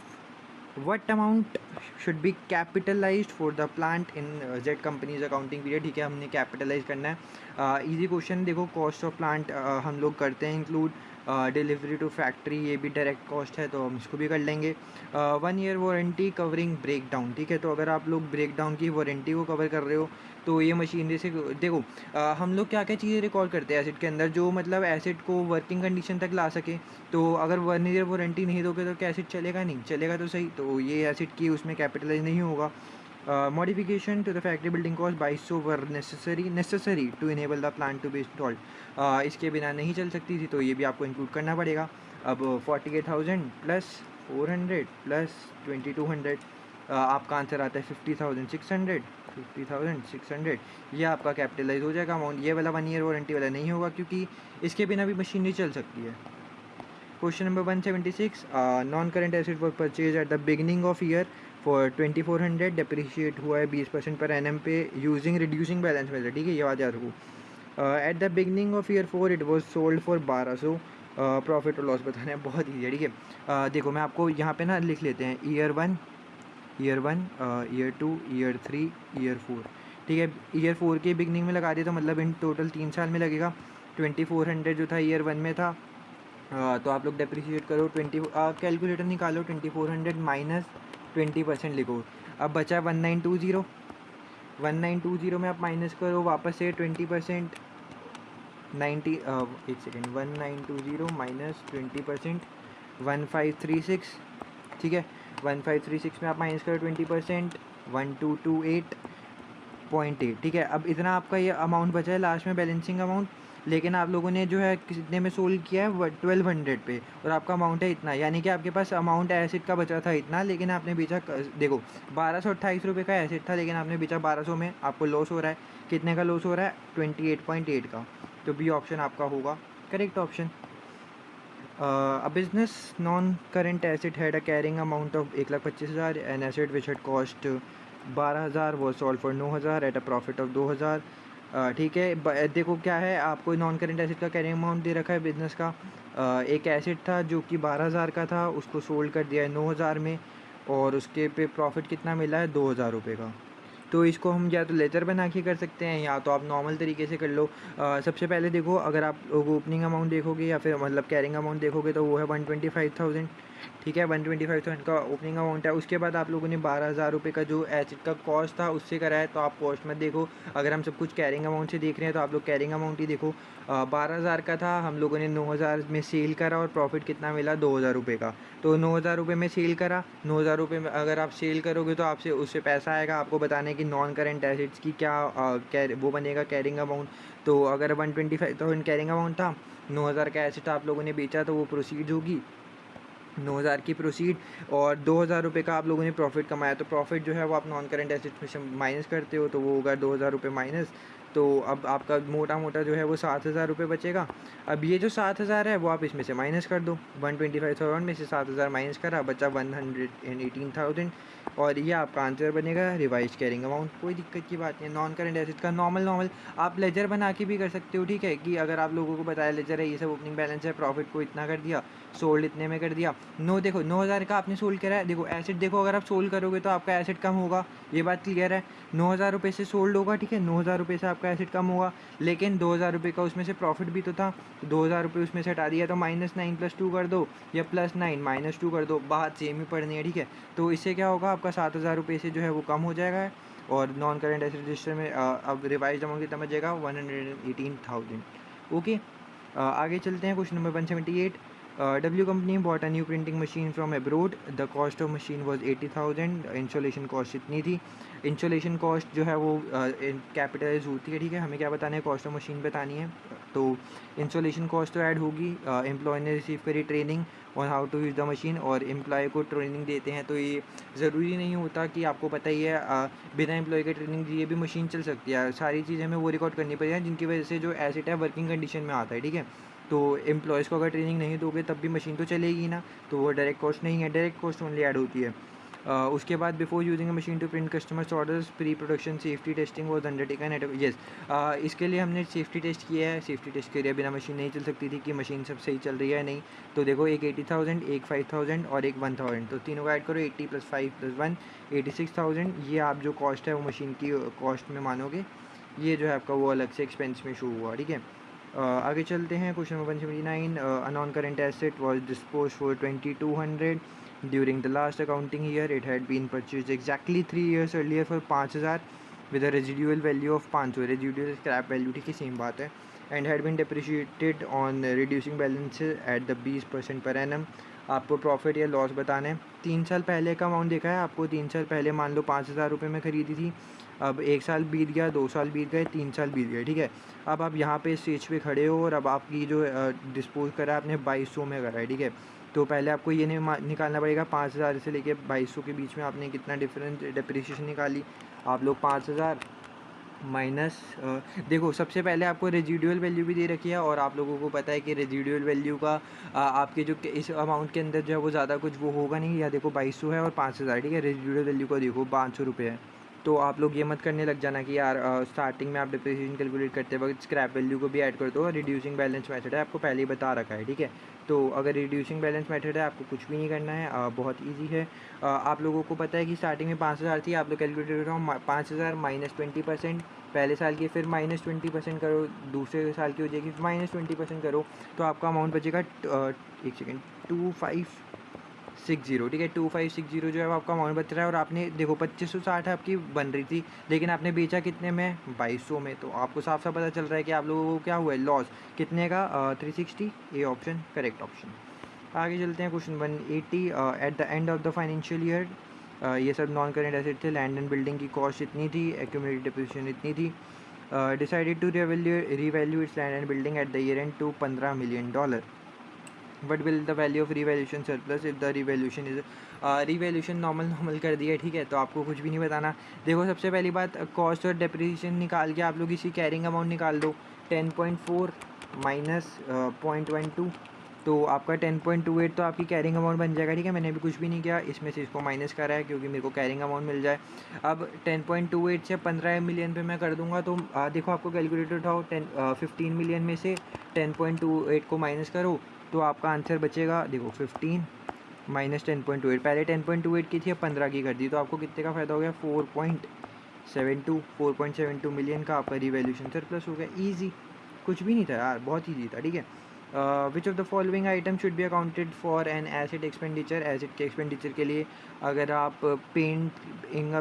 What amount should be capitalised for the plant in Z companies accounting period, ठीक है, हमने कैपिटलाइज करना है। इजी क्वेश्चन, देखो कॉस्ट ऑफ प्लांट हम लोग करते हैं इंक्लूड, डिलीवरी टू फैक्ट्री ये भी डायरेक्ट कॉस्ट है तो हम इसको भी कर लेंगे। 1 year warranty covering break down, ठीक है, तो अगर आप लोग ब्रेक डाउन की वारंटी को कवर कर रहे हो तो ये मशीनरी से देखो हम लोग क्या क्या चीज़ें रिकॉर्ड करते हैं एसेट के अंदर जो मतलब एसेट को वर्किंग कंडीशन तक ला सके। तो अगर 1 ईयर वारंटी नहीं दोगे तो क्या एसेट चलेगा? नहीं चलेगा तो सही, तो ये एसेट की उसमें कैपिटलाइज नहीं होगा। Modification to the factory building cost 2200 were necessary to enable the plant to be installed, इसके बिना नहीं चल सकती थी तो ये भी आपको इंक्लूड करना पड़ेगा। अब 48,000 प्लस 400 प्लस 2200 आपका आंसर आता है 50,600। 50,600 ये आपका कैपिटलाइज हो जाएगा अमाउंट। ये वाला 1 ईयर वारंटी वाला नहीं होगा क्योंकि इसके बिना भी मशीनरी चल सकती है। Question number 176, non current asset was purchase at the beginning of year for 2400, depreciate हुआ है 20% पर एनएम पे यूजिंग रिड्यूसिंग बैलेंस मेथड, ठीक है, ये बात याद रखो। At the beginning of year 4 it was sold for 1200, profit और लॉस बताना है, बहुत ईजी है, ठीक है। देखो मैं आपको यहाँ पे ना लिख लेते हैं ईयर 1, ईयर 2, ईयर 3, ईयर 4, ठीक है। ईयर 4 के बिगनिंग में लगा दिया तो मतलब इन टोटल 3 साल में लगेगा। 2400 जो था ईयर 1 में था, तो आप लोग डेप्रिशिएट करो 20, कैलकुलेटर निकालो, 2400 माइनस 20% लिखो। अब बचा 1920, 1920 में आप माइनस करो वापस से 20%, 90 एक सेकेंड, 1920 माइनस 20% 1536, ठीक है। 1536 में आप माइनस करो 20%, 1228.8, ठीक है। अब इतना आपका ये अमाउंट बचा है लास्ट में बैलेंसिंग अमाउंट, लेकिन आप लोगों ने जो है कितने में सोल्ड किया है 1200 पे, और आपका अमाउंट है इतना, यानी कि आपके पास अमाउंट एसेट का बचा था इतना, लेकिन आपने बेचा देखो 1228 का एसेट था लेकिन आपने बेचा 1200 में, आपको लॉस हो रहा है। कितने का लॉस हो रहा है? 28.8 का। तो बी ऑप्शन आपका होगा correct option. A business non-current asset had a carrying amount of 1,25,000, an asset which had cost 12,000 was sold for 9,000 at a profit of 2,000। ठीक है, देखो क्या है, आपको नॉन करेंट एसेट का कैरिंग अमाउंट दे रखा है बिजनेस का। एक एसेट था जो कि 12,000 का था, उसको सोल्ड कर दिया है 9,000 में, और उसके पे प्रॉफिट कितना मिला है? 2,000 रुपये का। तो इसको हम या तो लेजर बना के कर सकते हैं या तो आप नॉर्मल तरीके से कर लो। सबसे पहले देखो, अगर आप लोग ओपनिंग अमाउंट देखोगे या फिर मतलब कैरिंग अमाउंट देखोगे तो वो है 125,000, ठीक है, 125,000 का ओपनिंग अमाउंट है। उसके बाद आप लोगों ने 12,000 रुपये का जो एसेट का कॉस्ट था उससे करा है, तो आप कॉस्ट मत देखो। अगर हम सब कुछ कैरिंग अमाउंट से देख रहे हैं तो आप लोग कैरिंग अमाउंट ही देखो। 12,000 का था, हम लोगों ने 9,000 में सेल करा और प्रॉफिट कितना मिला? 2,000 रुपये का। तो 9,000 रुपये में सेल करा, 9,000 रुपये में अगर आप सेल करोगे तो आपसे उससे पैसा आएगा आपको बताने की नॉन करेंट एसेट्स की क्या वो बनेगा कैरिंग अमाउंट। तो अगर 125,000 कैरिंग अमाउंट था, 9,000 का एसेट आप लोगों ने बेचा तो वो प्रोसीड होगी 9,000 की प्रोसीड, और 2,000 रुपये का आप लोगों ने प्रॉफिट कमाया, तो प्रॉफिट जो है वो आप नॉन करेंट एसेट्स में से माइनस करते हो तो वो होगा 2,000 रुपये माइनस। तो अब आपका मोटा मोटा जो है वो 7,000 रुपये बचेगा। अब ये जो 7,000 है वो आप इसमें से माइनस कर दो, 125,000 में से 7,000 माइनस करा, बचा 118,000, और ये आपका आंसर बनेगा रिवाइज कैरिंग अमाउंट। कोई दिक्कत की बात नहीं है, नॉन करेंट एसेट का नॉर्मल आप लेजर बना के भी कर सकते हो, ठीक है, कि अगर आप लोगों को बताया लेजर है, ये सब ओपनिंग बैलेंस है, प्रॉफिट को इतना कर दिया, सोल्ड इतने में कर दिया। देखो 9,000 का आपने सोल्ड करा है, देखो एसेट देखो, अगर आप सोल्ड करोगे तो आपका एसेट कम होगा, ये बात क्लियर है। 9,000 रुपये से सोल्ड होगा, ठीक है, 9,000 रुपये से आपका एसेट कम होगा, लेकिन 2,000 रुपये का उसमें से प्रॉफिट भी तो था, तो 2,000 रुपये उसमें से हटा दिया, तो -9 + 2 कर दो या +9 - 2 कर दो, बात सेम ही पड़नी है, ठीक है। तो इससे क्या होगा, आपका 7,000 रुपये से जो है वो कम हो जाएगा, और नॉन करेंट एसेट रजिस्टर में अब रिवाइज अमाउंट कितना बचेगा? 118,000। ओके, आगे चलते हैं question number 178। W company bought a new printing machine from abroad. The cost of machine was 80,000. Installation cost इतनी थी. इंस्टॉलेशन कॉस्ट जो है वो कैपिटलाइज होती है, ठीक है. हमें क्या बताना है, कॉस्ट ऑफ मशीन बतानी है. तो इंस्टॉलेशन कॉस्ट तो ऐड होगी. एम्प्लॉय ने रिसीव करी training on how to use the machine, और एम्प्लॉय को ट्रेनिंग देते हैं. तो ये ज़रूरी नहीं होता कि आपको पता ही है बिना एम्प्लॉय के ट्रेनिंग दिए भी मशीन चल सकती है. सारी चीज़ें हमें वो रिकॉर्ड करनी पड़ेगी जिनकी वजह से जो एसिड है वर्किंग कंडीशन में आता है, ठीक है. तो एम्प्लॉयज़ को अगर ट्रेनिंग नहीं दोगे तब भी मशीन तो चलेगी ना, तो वो डायरेक्ट कॉस्ट नहीं है, डायरेक्ट कॉस्ट ओनली ऐड होती है. उसके बाद before using a machine to print customers orders pre production safety testing was undertaken at. Yes, इसके लिए हमने सेफ्टी टेस्ट किया है. सेफ्टी टेस्ट के लिए बिना मशीन नहीं चल सकती थी कि मशीन सब सही चल रही है नहीं. तो देखो, एक 80,000, एक 5,000 और एक 1,000, तो तीनों का ऐड करो. 80 + 5 + 1 86,000. ये आप जो कॉस्ट है वो मशीन की कॉस्ट में मानोगे. ये जो है आपका वो अलग से एक्सपेंस में शो हुआ, ठीक है. आगे चलते हैं. Question number 179. Non current asset was disposed for 2200 during the last accounting year. It had been purchased exactly 3 years earlier for 5,000 with a residual value of 500. Residual scrap value, ठीक है, same बात है. And had been depreciated on reducing balance at the 20% per annum. आपको profit या loss बताना है. 3 साल पहले का अमाउंट देखा है आपको. 3 साल पहले मान लो 5,000 रुपये में ख़रीदी थी. अब 1 साल बीत गया, 2 साल बीत गए, 3 साल बीत गए, ठीक है. अब आप यहाँ पे स्टेज पे खड़े हो और अब आपकी जो डिस्पोज करा आपने 2200 में करा है, ठीक है. तो पहले आपको ये निकालना पड़ेगा 5,000 से लेके 2200 के बीच में आपने कितना डिफरेंस डिप्रिसिएशन निकाली. आप लोग 5,000 माइनस, देखो सबसे पहले आपको रेजिडुअल वैल्यू भी दे रखी है, और आप लोगों को पता है कि रेजिडुअल वैल्यू का आपके जो इस अमाउंट के अंदर जो है वो ज़्यादा कुछ वो होगा नहीं. या देखो 2200 है और 5,000, ठीक है. रेजिडुअल वैल्यू को देखो 500 रुपये है. तो आप लोग ये मत करने लग जाना कि यार स्टार्टिंग में आप डिप्रिसिएशन कैलकुलेट करते वक्त स्क्रैप वैल्यू को भी ऐड कर दो. रिड्यूसिंग बैलेंस मेथड है, आपको पहले ही बता रखा है, ठीक है. तो अगर रिड्यूसिंग बैलेंस मेथड है आपको कुछ भी नहीं करना है, बहुत ईजी है. आप लोगों को पता है कि स्टार्टिंग में 5,000 थी. आप लोग कैलकुलेट करो 5,000 माइनस 20% पहले साल की, फिर माइनस 20% करो दूसरे साल की हो जाएगी, फिर माइनस 20% करो. तो आपका अमाउंट बचेगा 2560, ठीक है. 2560 जो है वो आपका अमाउंट बच रहा है. और आपने देखो 2560 आपकी बन रही थी, लेकिन आपने बेचा कितने में, 2200 में. तो आपको साफ साफ पता चल रहा है कि आप लोगों को क्या हुआ है, लॉस कितने का, 360. ये ऑप्शन करेक्ट ऑप्शन. आगे चलते हैं. Question 180. At the end of the financial year, ये सब नॉन करेंट एसेट थे. लैंड एंड बिल्डिंग की कॉस्ट इतनी थी, एक्यूमुलेटेड डिप्रिसिएशन इतनी थी. Decided to revalue its land and building at the year end to $15 million. What will the value of revaluation surplus if the revaluation is, revaluation normal कर दिया है, ठीक है. तो आपको कुछ भी नहीं बताना. देखो सबसे पहली बात, कॉस्ट और डेप्रिसिएशन निकाल के आप लोग इसी कैरिंग अमाउंट निकाल दो. 10.4 माइनस 0.12, तो आपका 10.28 तो आपकी कैरिंग अमाउंट बन जाएगा, ठीक है. मैंने अभी कुछ भी नहीं किया, इसमें से इसको माइनस करा है क्योंकि मेरे को कैरिंग अमाउंट मिल जाए. अब 10.28 से 15 मिलियन पे मैं कर दूंगा. तो देखो आपको कैलकुलेटर उठाओ, 15 मिलियन में से 10.28 को माइनस करो, तो आपका आंसर बचेगा. देखो 15 माइनस 10.28, पहले 10.28 की थी, अब 15 की कर दी. तो आपको कितने का फ़ायदा हो गया, 4.72 मिलियन का आपका रिवैल्यूशन सरप्लस हो गया. ईजी, कुछ भी नहीं था यार, बहुत ईजी था, ठीक है. विच of the following item should be accounted for an asset expenditure. Asset के एक्सपेंडिचर के लिए अगर आप पेंट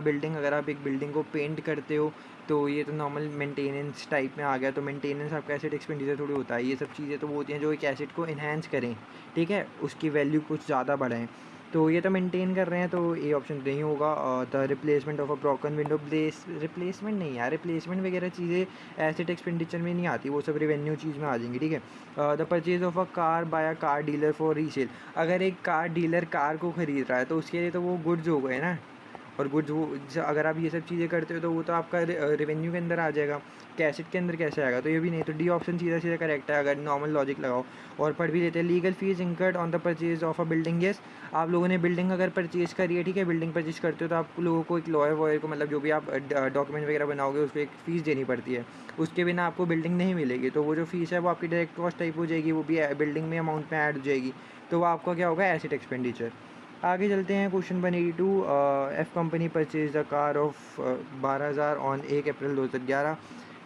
बिल्डिंग, अगर आप एक बिल्डिंग को पेंट करते हो तो ये तो नॉर्मल मेंटेनेंस टाइप में आ गया. तो मेंटेनेंस आपका एसेट एक्सपेंडिचर थोड़ी होता है. ये सब चीज़ें तो वो होती हैं जो एक एसेट को इन्हांस करें, ठीक है, उसकी वैल्यू कुछ ज़्यादा बढ़ाएं. तो ये तो मेंटेन कर रहे हैं, तो ये ऑप्शन नहीं होगा. The replacement of a broken window, replacement नहीं यार, रिप्लेसमेंट वगैरह चीज़ें एसेट एक्सपेंडिचर में नहीं आती, वो सब रेवेन्यू चीज़ में आ जाएंगी, ठीक है. The purchase of a car by a car dealer for resale. अगर एक कार डीलर कार को ख़रीद रहा है तो उसके लिए तो वो गुड्स हो गए ना, और गुड्स वो अगर आप ये सब चीज़ें करते हो तो वो तो आपका रेवेन्यू के अंदर आ जाएगा, कैसेट के अंदर कैसे आएगा. तो ये भी नहीं. तो डी ऑप्शन सीधा सीधा करेक्ट है अगर नॉर्मल लॉजिक लगाओ. और पढ़ भी देते हैं. Legal fees incurred on the purchase of a building. Yes, आप लोगों ने बिल्डिंग अगर परचेज करी है, ठीक है, बिल्डिंग परचेज करते हो तो आप लोगों को एक लॉयर वॉयर को, मतलब जो भी आप डॉक्यूमेंट वगैरह बनाओगे उसको एक फ़ीस देनी पड़ती है. उसके बिना आपको बिल्डिंग नहीं मिलेगी. तो वो जो फ़ीस है वो आपकी डायरेक्ट कॉस्ट टाइप हो जाएगी, वो भी बिल्डिंग में अमाउंट में ऐड हो जाएगी. तो वो आपका क्या होगा, एसेट एक्सपेंडिचर. आगे चलते हैं. Question 182. F company purchase the car of 12,000 on 1 April 2011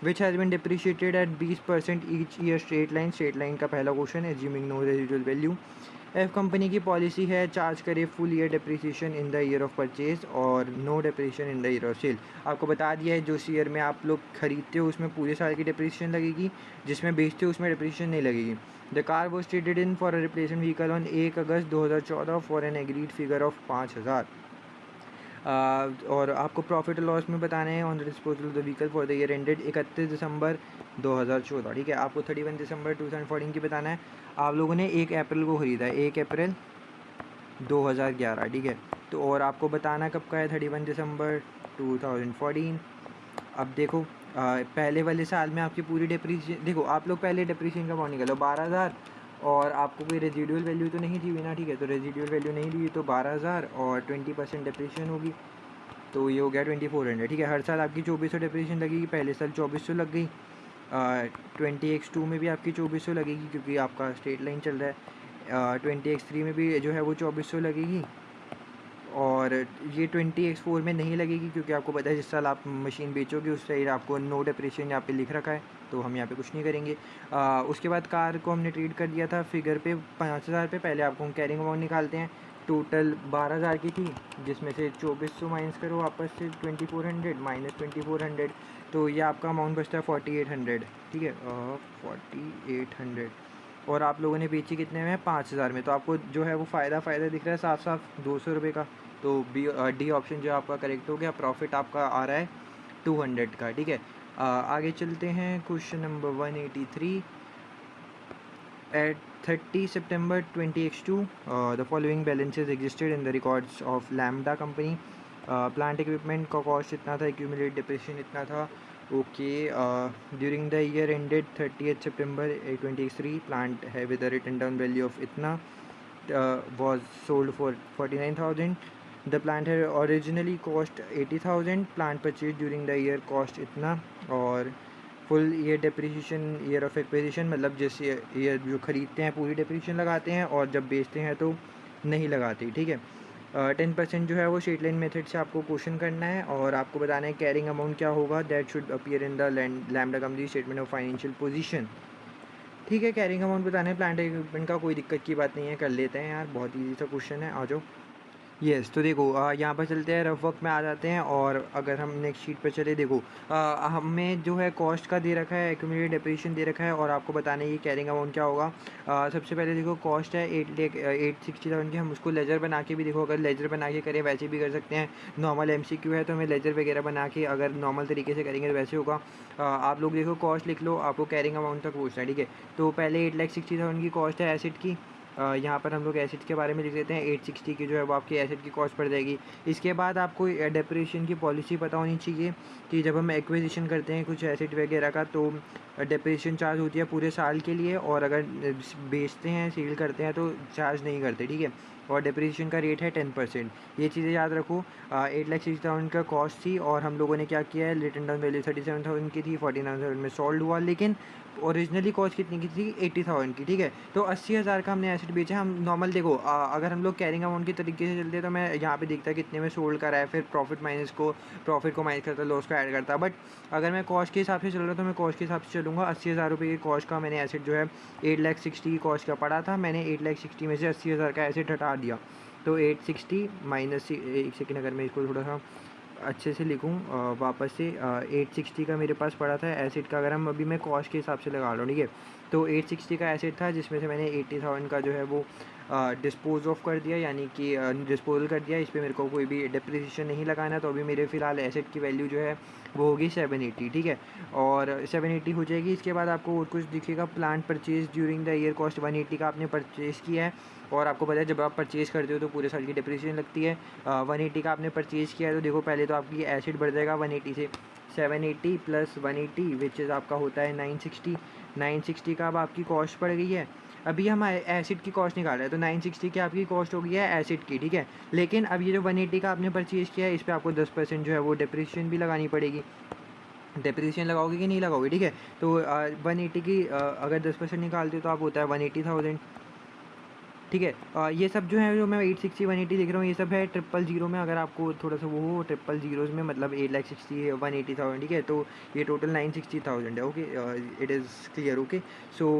which has been depreciated at 20% each year. Straight line, straight line का पहला क्वेश्चन है. Assuming no residual value. F company की पॉलिसी है चार्ज करे full year depreciation in the year of purchase और no depreciation in the year of sale. आपको बता दिया है जो ईयर में आप लोग खरीदते हो उसमें पूरे साल की डिप्रिसिएशन लगेगी, जिसमें बेचते हो उसमें डिप्रिसिएशन नहीं लगेगी. The car was traded in for a replacement vehicle on 1 August 2014 for an agreed figure of 5,000। और आपको प्रॉफिट और लॉस में बताने हैं on the disposal of the vehicle for the year ended 31 दिसंबर 2014। ठीक है, आपको 31 दिसंबर 2014 की बताना है। आप लोगों ने 1 अप्रैल को ख़रीदा है, 1 अप्रैल 2011। ठीक है, तो और आपको बताना कब का है, 31 दिसंबर 2014। अब देखो पहले वाले साल में आपकी पूरी डिप्रीशिएशन, देखो आप लोग पहले डिप्रीशिएशन का अमाउंट निकालो 12,000, और आपको कोई रेजिडुअल वैल्यू तो नहीं दी हुई ना। ठीक है, तो रेजिडुअल वैल्यू नहीं दी तो 12,000 और 20% डिप्रीशिएशन होगी, तो ये हो गया 2400। ठीक है, हर साल आपकी 2400 डिप्रीशिएशन लगेगी। पहले साल 2400 लग गई, 20x2 में भी आपकी 2400 लगेगी क्योंकि आपका स्ट्रेट लाइन चल रहा है। 20x3 में भी जो है वो 2400 लगेगी, और ये 20x4 में नहीं लगेगी क्योंकि आपको पता है जिस साल आप मशीन बेचोगे उस साइड आपको नो डिप्रेशन यहाँ पे लिख रखा है, तो हम यहाँ पे कुछ नहीं करेंगे। उसके बाद कार को हमने ट्रीट कर दिया था फिगर पे 5,000 पे। पहले आपको हम कैरिंग अमाउंट निकालते हैं, टोटल 12,000 की थी, जिसमें से 2400 माइनस करो वापस से 2400 माइनस 2400, तो ये आपका अमाउंट बचता है 4800। ठीक है, 4800, और आप लोगों ने बेची कितने में, 5,000 में, तो आपको जो है वो फ़ायदा दिख रहा है साफ साफ 200 रुपये का। तो डी ऑप्शन जो आपका करेक्ट हो गया। प्रॉफिट आपका आ रहा है 200 का। ठीक है, आगे चलते हैं। Question number 183। At 30 September 20x2 the following balances existed in the records of Lambda company. Plant equipment का कॉस्ट इतना था, एक्यूमुलेट डिप्रेशन इतना था। Okay, during the year ended 30th September 20x3 plant है with a written down value of इतना, was sold for 49,000. The plant had originally cost 80,000. Plant purchased during the year cost इतना, और full year depreciation year of acquisition, मतलब जिस year जो ख़रीदते हैं पूरी डिप्रिसिएशन लगाते हैं, और जब बेचते हैं तो नहीं लगाते। ठीक है, 10% जो है वो स्ट्रेट लाइन मेथड से आपको क्वेश्चन करना है, और आपको बताना है कैरिंग अमाउंट क्या होगा, that should appear in the lambda company statement of financial position. ठीक है, कैरिंग अमाउंट बताने हैं प्लांट इक्विपमेंट का, कोई दिक्कत की बात नहीं है, कर लेते हैं यार, बहुत ईजी सा क्वेश्चन है, आ जाओ। येस, तो देखो यहाँ पर चलते हैं, रफ वर्क में आ जाते हैं, और अगर हम नेक्स्ट शीट पर चले, देखो हमें जो है कॉस्ट का दे रखा है, एक्यूमुलेटेड डिप्रेशन दे रखा है, और आपको बताना है ये कैरिंग अमाउंट क्या होगा। सबसे पहले देखो कॉस्ट है 860,000 की, हम उसको लेजर बना के भी, देखो अगर लेजर बना के करें वैसे भी कर सकते हैं। नॉर्मल MCQ है तो हमें लेजर वगैरह बना के अगर नॉर्मल तरीके से करेंगे तो वैसे होगा। आप लोग देखो कॉस्ट लिख लो, आपको कैरिंग अमाउंट तक पूछना है। ठीक है, तो पहले 8,60,000 की कॉस्ट है एसिड की। यहाँ पर हम लोग एसिड के बारे में लिख देते हैं, 860 की जो है वो आपकी एसिड की कॉस्ट पड़ जाएगी। इसके बाद आपको डेप्रिसिएशन की पॉलिसी पता होनी चाहिए कि जब हम एक्विजिशन करते हैं कुछ एसिड वगैरह का, तो डेप्रिसिएशन चार्ज होती है पूरे साल के लिए, और अगर बेचते हैं सेल करते हैं तो चार्ज नहीं करते। ठीक है, और डेप्रिसिएशन का रेट है 10%। ये चीज़ें याद रखो। 8,60,000 का कॉस्ट थी, और हम लोगों ने क्या किया है, रिटर्न डाउन वैल्यू 37,000 की थी, 49,000 में सोल्ड हुआ, लेकिन ओरिजिनली कॉस्ट कितनी की थी, 80,000 की। ठीक है, तो 80,000 का हमने एसिड बेचा। हम नॉर्मल देखो अगर हम लोग कैरिंग अमाउंट के तरीके से चलते तो मैं यहाँ पे देखता कितने में सोल्ड करा है, फिर प्रॉफिट को माइनस करता, लॉस को ऐड करता। बट अगर मैं कॉस्ट के हिसाब से चल रहा हूँ तो मैं कॉस्ट के हिसाब से चलूँगा। 80,000 रुपये की कॉस्ट का मैंने एसिड जो है 8,60,000 की कॉस्ट का पड़ा था, मैंने 8,60,000 में से 80,000 का एसिड हटा दिया, तो 860 माइनस, एक सेकेंड अगर मैं इसको थोड़ा सा अच्छे से लिखूँ वापस से, 860 का मेरे पास पड़ा था एसिड का, अगर हम अभी मैं कॉस्ट के हिसाब से लगा रहा हूँ। ठीक है, तो 860 का एसिड था जिसमें से मैंने 80,000 का जो है वो डिस्पोज ऑफ कर दिया, यानी कि डिस्पोजल कर दिया। इस पर मेरे को कोई भी डिप्रिसिएशन नहीं लगाना, तो अभी मेरे फ़िलहाल एसिड की वैल्यू जो है वो होगी 780। ठीक है, और 780 हो जाएगी। इसके बाद आपको और कुछ दिखेगा, plant purchase during the year cost 180 का आपने परचेज़ किया है, और आपको पता है जब आप परचेज़ करते हो तो पूरे साल की डिप्रिसिएशन लगती है। 180 का आपने परचेज़ किया है, तो देखो पहले तो आपकी एसिड बढ़ जाएगा 180 से, 780 प्लस 180 विच इज़ आपका होता है 960। 960 का अब आपकी कॉस्ट पड़ गई है। अभी हम एसिड की कॉस्ट निकाल रहे हैं, तो 960 की आपकी कॉस्ट हो गई है एसिड की। ठीक है, लेकिन अब ये जो 180 का आपने परचेज़ किया है, इस पर आपको 10% जो है वो डिप्रिसिएशन भी लगानी पड़ेगी। डिप्रिसिएशन लगाओगे कि नहीं लगाओगे? ठीक है, तो 180 की अगर 10% निकालते हो तो आप होता है 180,000। ठीक है, ये सब जो है, जो मैं 860 180 लिख रहा हूँ, ये सब है 000 में। अगर आपको थोड़ा सा वो हो 000 में, मतलब 8,60,000 180,000। ठीक है, तो ये टोटल 960,000 है। Okay, it is clear. Okay, so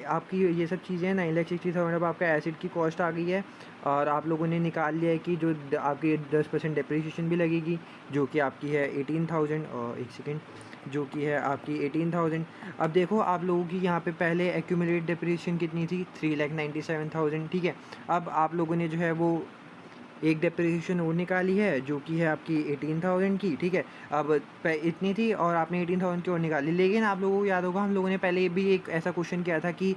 आपकी ये सब चीज़ें 9,60,000 अब आपका एसिड की कॉस्ट आ गई है, और आप लोगों ने निकाल लिया है कि जो आपकी 10% डिप्रिसिएशन भी लगेगी, जो कि आपकी है 18,000। एक सेकेंड, जो कि है आपकी 18,000। अब देखो आप लोगों की यहाँ पे पहले एक्यूमुलेटेड डेप्रिसिएशन कितनी थी, 3,97,000, ठीक है। अब आप लोगों ने जो है वो एक डेप्रिसिएशन और निकाली है जो कि है आपकी 18,000 की, ठीक है। अब इतनी थी और आपने 18,000 की और निकाली, लेकिन आप लोगों को याद होगा हम लोगों ने पहले भी एक ऐसा क्वेश्चन किया था कि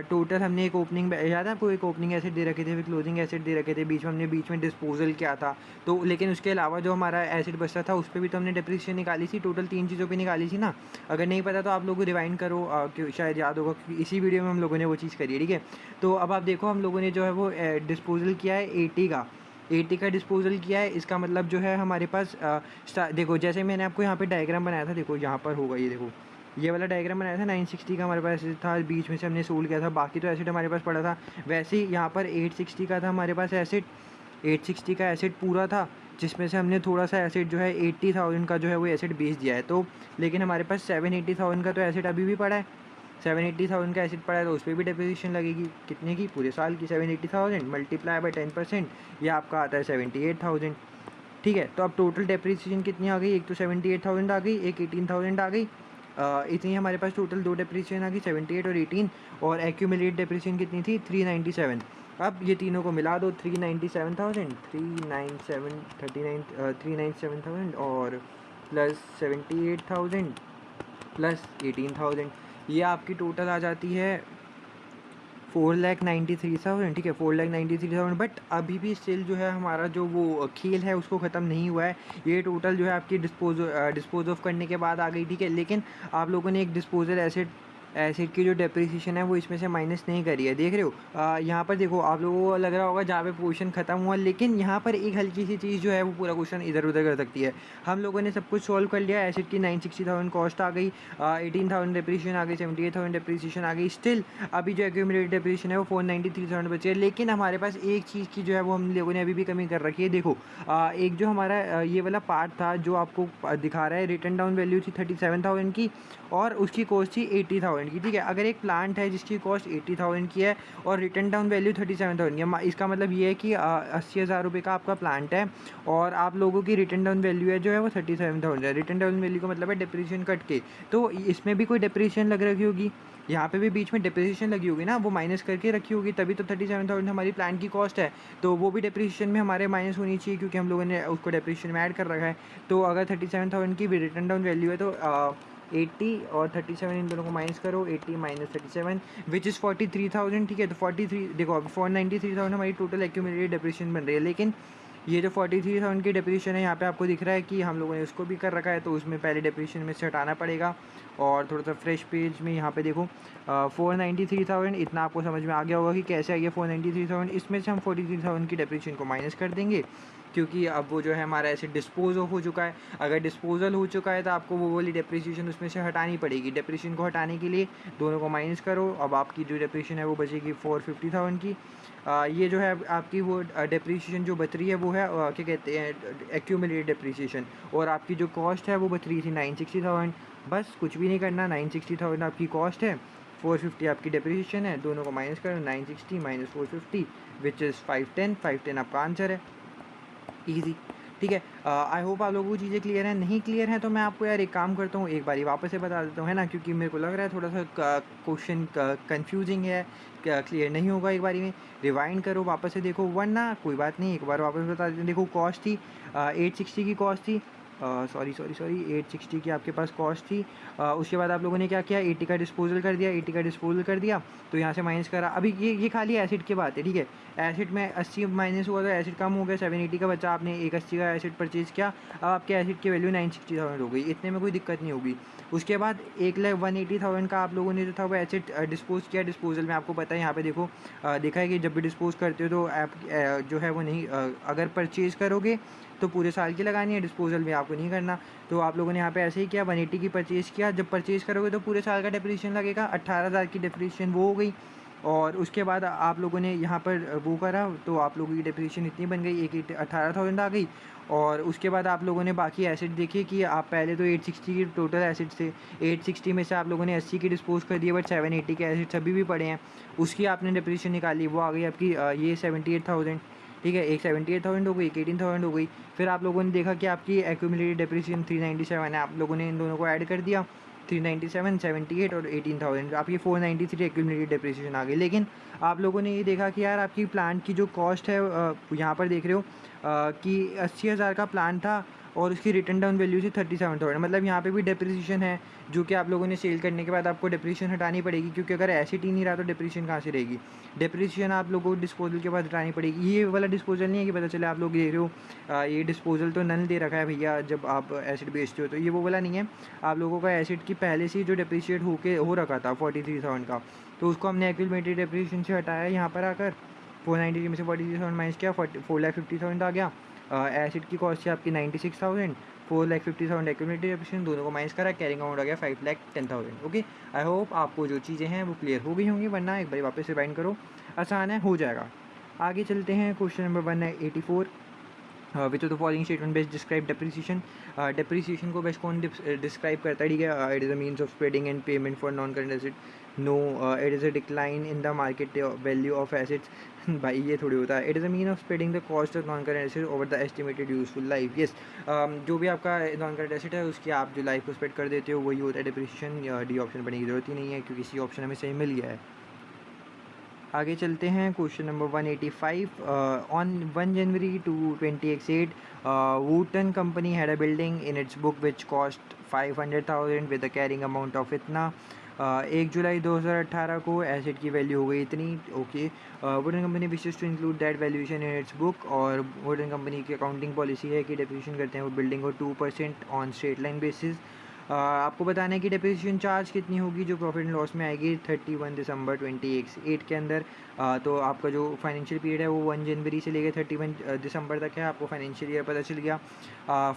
टोटल हमने एक ओपनिंग, याद है आपको, एक ओपनिंग एसेट दे रखे थे, फिर क्लोजिंग एसेट दे रखे थे, बीच में डिस्पोजल किया था। तो लेकिन उसके अलावा जो हमारा एसेट बचता था उस पर भी तो हमने डेप्रिसिएशन निकाली थी, टोटल 3 चीज़ों पर निकाली थी ना। अगर नहीं पता तो आप लोग रिवाइंड करो, शायद याद होगा क्योंकि इसी वीडियो में हम लोगों ने वो चीज़ करी है, ठीक है। तो अब आप देखो हम लोगों ने जो है वो डिस्पोजल किया है 80 का डिस्पोजल किया है। इसका मतलब जो है हमारे पास देखो जैसे मैंने आपको यहाँ पे डायग्राम बनाया था, देखो यहाँ पर होगा, ये देखो ये वाला डायग्राम बनाया था, 960 का हमारे पास था, बीच में से हमने सोल्ड किया था, बाकी तो एसिड हमारे पास पड़ा था। वैसे ही यहाँ पर 860 का था हमारे पास एसिड, 860 का एसिड पूरा था, जिसमें से हमने थोड़ा सा एसिड जो है 80,000 का जो है वो एसिड बेच दिया है। तो लेकिन हमारे पास 780,000 का तो एसिड अभी भी पड़ा है, 780,000 का एसिड पड़ा है, तो उस पर भी डेप्रिसिएशन लगेगी, कितने की, पूरे साल की। 780,000 मल्टीप्लाई बाय 10%, ये आपका आता है 78,000, ठीक है। तो अब टोटल डेप्रिसिएशन कितनी आ गई, एक तो 78,000 आ गई, एक 18,000 आ गई, इतनी हमारे पास टोटल दो डेप्रिसिएशन आ गई, 78 और 18। और एक्यूमुलेटेड डेप्रिसिएशन कितनी थी, 397। अब ये तीनों को मिला दो, 397,000, 397,000 और प्लस 78,000 प्लस 18,000, ये आपकी टोटल आ जाती है 4,93,000, ठीक है, 4,93,000। बट अभी भी स्टिल जो है हमारा जो वो खेल है उसको ख़त्म नहीं हुआ है। ये टोटल जो है आपकी डिस्पोज ऑफ करने के बाद आ गई, ठीक है। लेकिन आप लोगों ने एक डिस्पोजल एसिड की जो डेप्रिसिएशन है वो इसमें से माइनस नहीं करी है, देख रहे हो। यहाँ पर देखो आप लोगों को लग रहा होगा जहाँ पे पोजीशन ख़त्म हुआ, लेकिन यहाँ पर एक हल्की सी चीज़ जो है वो पूरा क्वेश्चन इधर उधर कर सकती है। हम लोगों ने सब कुछ सॉल्व कर लिया, एसिड की 960,000 कॉस्ट आ गई, 18,000 डेप्रिसिएशन आ गई, 78,000 डेप्रिसिएशन आ गई। स्टिल अभी जो एक्यूमुलेटेड डेप्रिसिएशन है वो 493,000 बची है। लेकिन हमारे पास एक चीज़ की जो है वो हम लोगों ने अभी भी कमी कर रखी है। देखो एक जो हमारा ये वाला पार्ट था जो आपको दिखा रहा है, रिटर्न डाउन वैल्यू थी 37,000 की और उसकी कॉस्ट थी 80,000 की, ठीक है। अगर एक प्लांट है जिसकी कॉस्ट 80,000 की है और रिटर्न डाउन वैल्यू 37,000 की, इसका मतलब ये है कि 80,000 रुपये का आपका प्लांट है और आप लोगों की रिटर्न डाउन वैल्यू है जो है वो 37,000 है। रिटर्न डाउन वैल्यू का मतलब है डिप्रिसिएशन कट के, तो इसमें भी कोई डिप्रिसिएशन लग रखी होगी, यहाँ पे भी बीच में डिप्रिसिएशन लगी होगी ना, वो माइनस करके रखी होगी, तभी तो 37,000 हमारी प्लांट की कॉस्ट है। तो वो भी डिप्रिसिएशन में हमारे माइनस होनी चाहिए क्योंकि हम लोगों ने उसको डिप्रिसिएशन में ऐड कर रखा है। तो अगर 37,000 की भी रिटर्न डाउन वैल्यू है तो 80 और 37 इन दोनों को माइनस करो, 80 माइनस 37 विच इज़ 43,000, ठीक है। तो 43 देखो अब 493,000 हमारी टोटल एक्यूमुलेटेड डेप्रिसिएशन बन रही है। लेकिन ये जो 43,000 की डेप्रिसिएशन है यहाँ पे आपको दिख रहा है कि हम लोगों ने उसको भी कर रखा है, तो उसमें पहले डेप्रिसिएशन में से हटाना पड़ेगा। और थोड़ा सा फ्रेश पेज में यहाँ पे देखो 493,000, इतना आपको समझ में आ गया होगा कि कैसे आई है 493,000। इसमें से हम 43,000 की डेप्रिसिएशन को माइनस कर देंगे क्योंकि अब वो जो है हमारा ऐसे डिस्पोज ऑफ हो चुका है। अगर डिस्पोजल हो चुका है तो आपको वो वाली डेप्रिसिएशन उसमें से हटानी पड़ेगी। डेप्रिसिएशन को हटाने के लिए दोनों को माइनस करो, अब आपकी जो डेप्रिसिएशन है वो बचेगी 450,000 की। ये जो है आपकी वो डेप्रिसिएशन जो बच रही है वो है क्या कहते हैं, एक्यूमुलेटेड डेप्रिसिएशन। और आपकी जो कॉस्ट है वो बच रही थी 960,000। बस कुछ भी नहीं करना, 960,000 आपकी कॉस्ट है, 450 आपकी डेप्रिसिएशन है, दोनों को माइनस करो, 960 माइनस 450 विच इज़ 510 आपका आंसर है। ईजी, ठीक है। आई होप आप लोगों को चीज़ें क्लियर हैं। नहीं क्लियर हैं तो मैं आपको यार एक काम करता हूँ, एक बारी वापस से बता देता हूँ, है ना, क्योंकि मेरे को लग रहा है थोड़ा सा क्वेश्चन कंफ्यूजिंग है, क्लियर नहीं होगा। एक बारी में रिवाइंड करो, वापस से देखो, वरना कोई बात नहीं, एक बार वापस बता देते हैं। देखो कॉस्ट थी 860 की कॉस्ट थी, सॉरी 860 की आपके पास कॉस्ट थी। उसके बाद आप लोगों ने क्या किया, 80 का डिस्पोजल कर दिया, 80 का डिस्पोजल कर दिया तो यहाँ से माइनस करा। अभी ये खाली एसिड की बात है, ठीक है। एसिड में 80 माइनस हुआ तो एसिड कम हो गया, 780 का बचा, आपने 180 का एसिड परचेज़ किया, अब आपके एसिड की वैल्यू 960,000 हो गई, इतने में कोई दिक्कत नहीं होगी। उसके बाद 1,180,000 का आप लोगों ने जो था वो एसिड डिस्पोज किया डिस्पोजल में। आपको पता है यहाँ पे देखो देखा है कि जब भी डिस्पोज करते हो तो आप जो है वो नहीं अगर परचेज़ करोगे तो पूरे साल की लगानी है, डिस्पोजल में आपको नहीं करना। तो आप लोगों ने यहाँ पे ऐसे ही किया, 180 की परचेज़ किया, जब परचेज़ करोगे तो पूरे साल का डेप्रिसिएशन लगेगा, 18,000 की डेप्रिसिएशन वो हो गई। और उसके बाद आप लोगों ने यहाँ पर वो करा तो आप लोगों की डेप्रिसिएशन इतनी बन गई, 18,000 आ गई। और उसके बाद आप लोगों ने बाकी एसिड देखे कि आप पहले तो 860 की टोटल एसिड से 860 में से आप लोगों ने 80 की डिस्पोज कर दिया, बट 780 के एसिड अभी भी पड़े हैं, उसकी आपने डेप्रिसिएशन निकाली, वो आ गई आपकी ये 78,000, ठीक है, एक 78,000 हो गई, एक 18,000 हो गई। फिर आप लोगों ने देखा कि आपकी एक्यूमुलेटेड डेप्रिसिएशन 397 है, आप लोगों ने इन दोनों को ऐड कर दिया, 397, 78 और 18,000, आपकी 493 एक्यूमुलेटेड डेप्रिसिएशन आ गई। लेकिन आप लोगों ने ये देखा कि यार आपकी प्लांट की जो कॉस्ट है, यहाँ पर देख रहे हो कि 80,000 का प्लान था और उसकी रिटर्न डाउन वैल्यू थी 37,000, मतलब यहाँ पे भी डेप्रिसिएशन है, जो कि आप लोगों ने सेल करने के बाद आपको डेप्रिसिएशन हटानी पड़ेगी, क्योंकि अगर एसिड ही नहीं रहा तो डेप्रिसिएशन कहाँ से रहेगी। डेप्रिसिएशन आप लोगों को डिस्पोजल के बाद हटानी पड़ेगी। ये वाला डिस्पोजल नहीं है कि पता चले आप लोग देख रहे हो ये डिस्पोजल तो नल दे रखा है भैया जब आप एसिड बेचते हो, तो ये वो वाला नहीं है। आप लोगों का एसिड की पहले से ही जो डेप्रिशिएट हो रखा था 43,000 का, तो उसको हमने एक्यूमुलेटेड डेप्रिसिएशन से हटाया यहाँ पर आकर, 493 में से 43,000 माइनस किया, 4,50,000 आ गया। एसिड की कॉस्ट थी आपकी 96,000, 4,50,000 एक्यूमुलेटेड डेप्रिसिएशन, दोनों को माइनस करा, कैरिंग अमाउंट आ गया 5,10,000। ओके, आई होप आपको जो चीज़ें हैं वो क्लियर हो गई होंगी, वरना एक बार वापस रिवाइंड करो, आसान है, हो जाएगा। आगे चलते हैं, question number 184, which of the following statement best describe depreciation. Depreciation को बेस्ट कौन डिस्क्राइब करता है, ठीक है, it is a means of spreading and payment for non current asset. No, it is a decline in the market value of assets. भाई ये थोड़ी होता है। It is a mean of spreading the cost of non current asset over the estimated useful life. Yes, जो भी आपका non current asset है उसकी आप जो लाइफ को स्प्रेड कर देते हो वही होता है डेप्रिसिएशन। डी ऑप्शन बनने की जरूरत ही नहीं है, क्योंकि सी ऑप्शन हमें सही मिल गया है। आगे चलते हैं, question number 185, on 1 January to 2028 Wootton company had a building in its book which cost 500,000 with a carrying amount of इतना। 1 जुलाई 2018 को एसेट की वैल्यू हो गई इतनी। Okay, Wooden company wishes to include that valuation in its book, और Wooden company की accounting policy है कि डेप्रिसिएशन करते हैं वो बिल्डिंग को 2% ऑन स्ट्रेट लाइन बेसिस। आपको बताना है कि डेप्रिसिएशन चार्ज कितनी होगी जो प्रॉफिट एंड लॉस में आएगी 31 दिसंबर 2028 के अंदर। तो आपका जो फाइनेंशियल पीरियड है वो 1 जनवरी से लेकर 31 दिसंबर तक है। आपको फाइनेंशियल ईयर पता चल गया।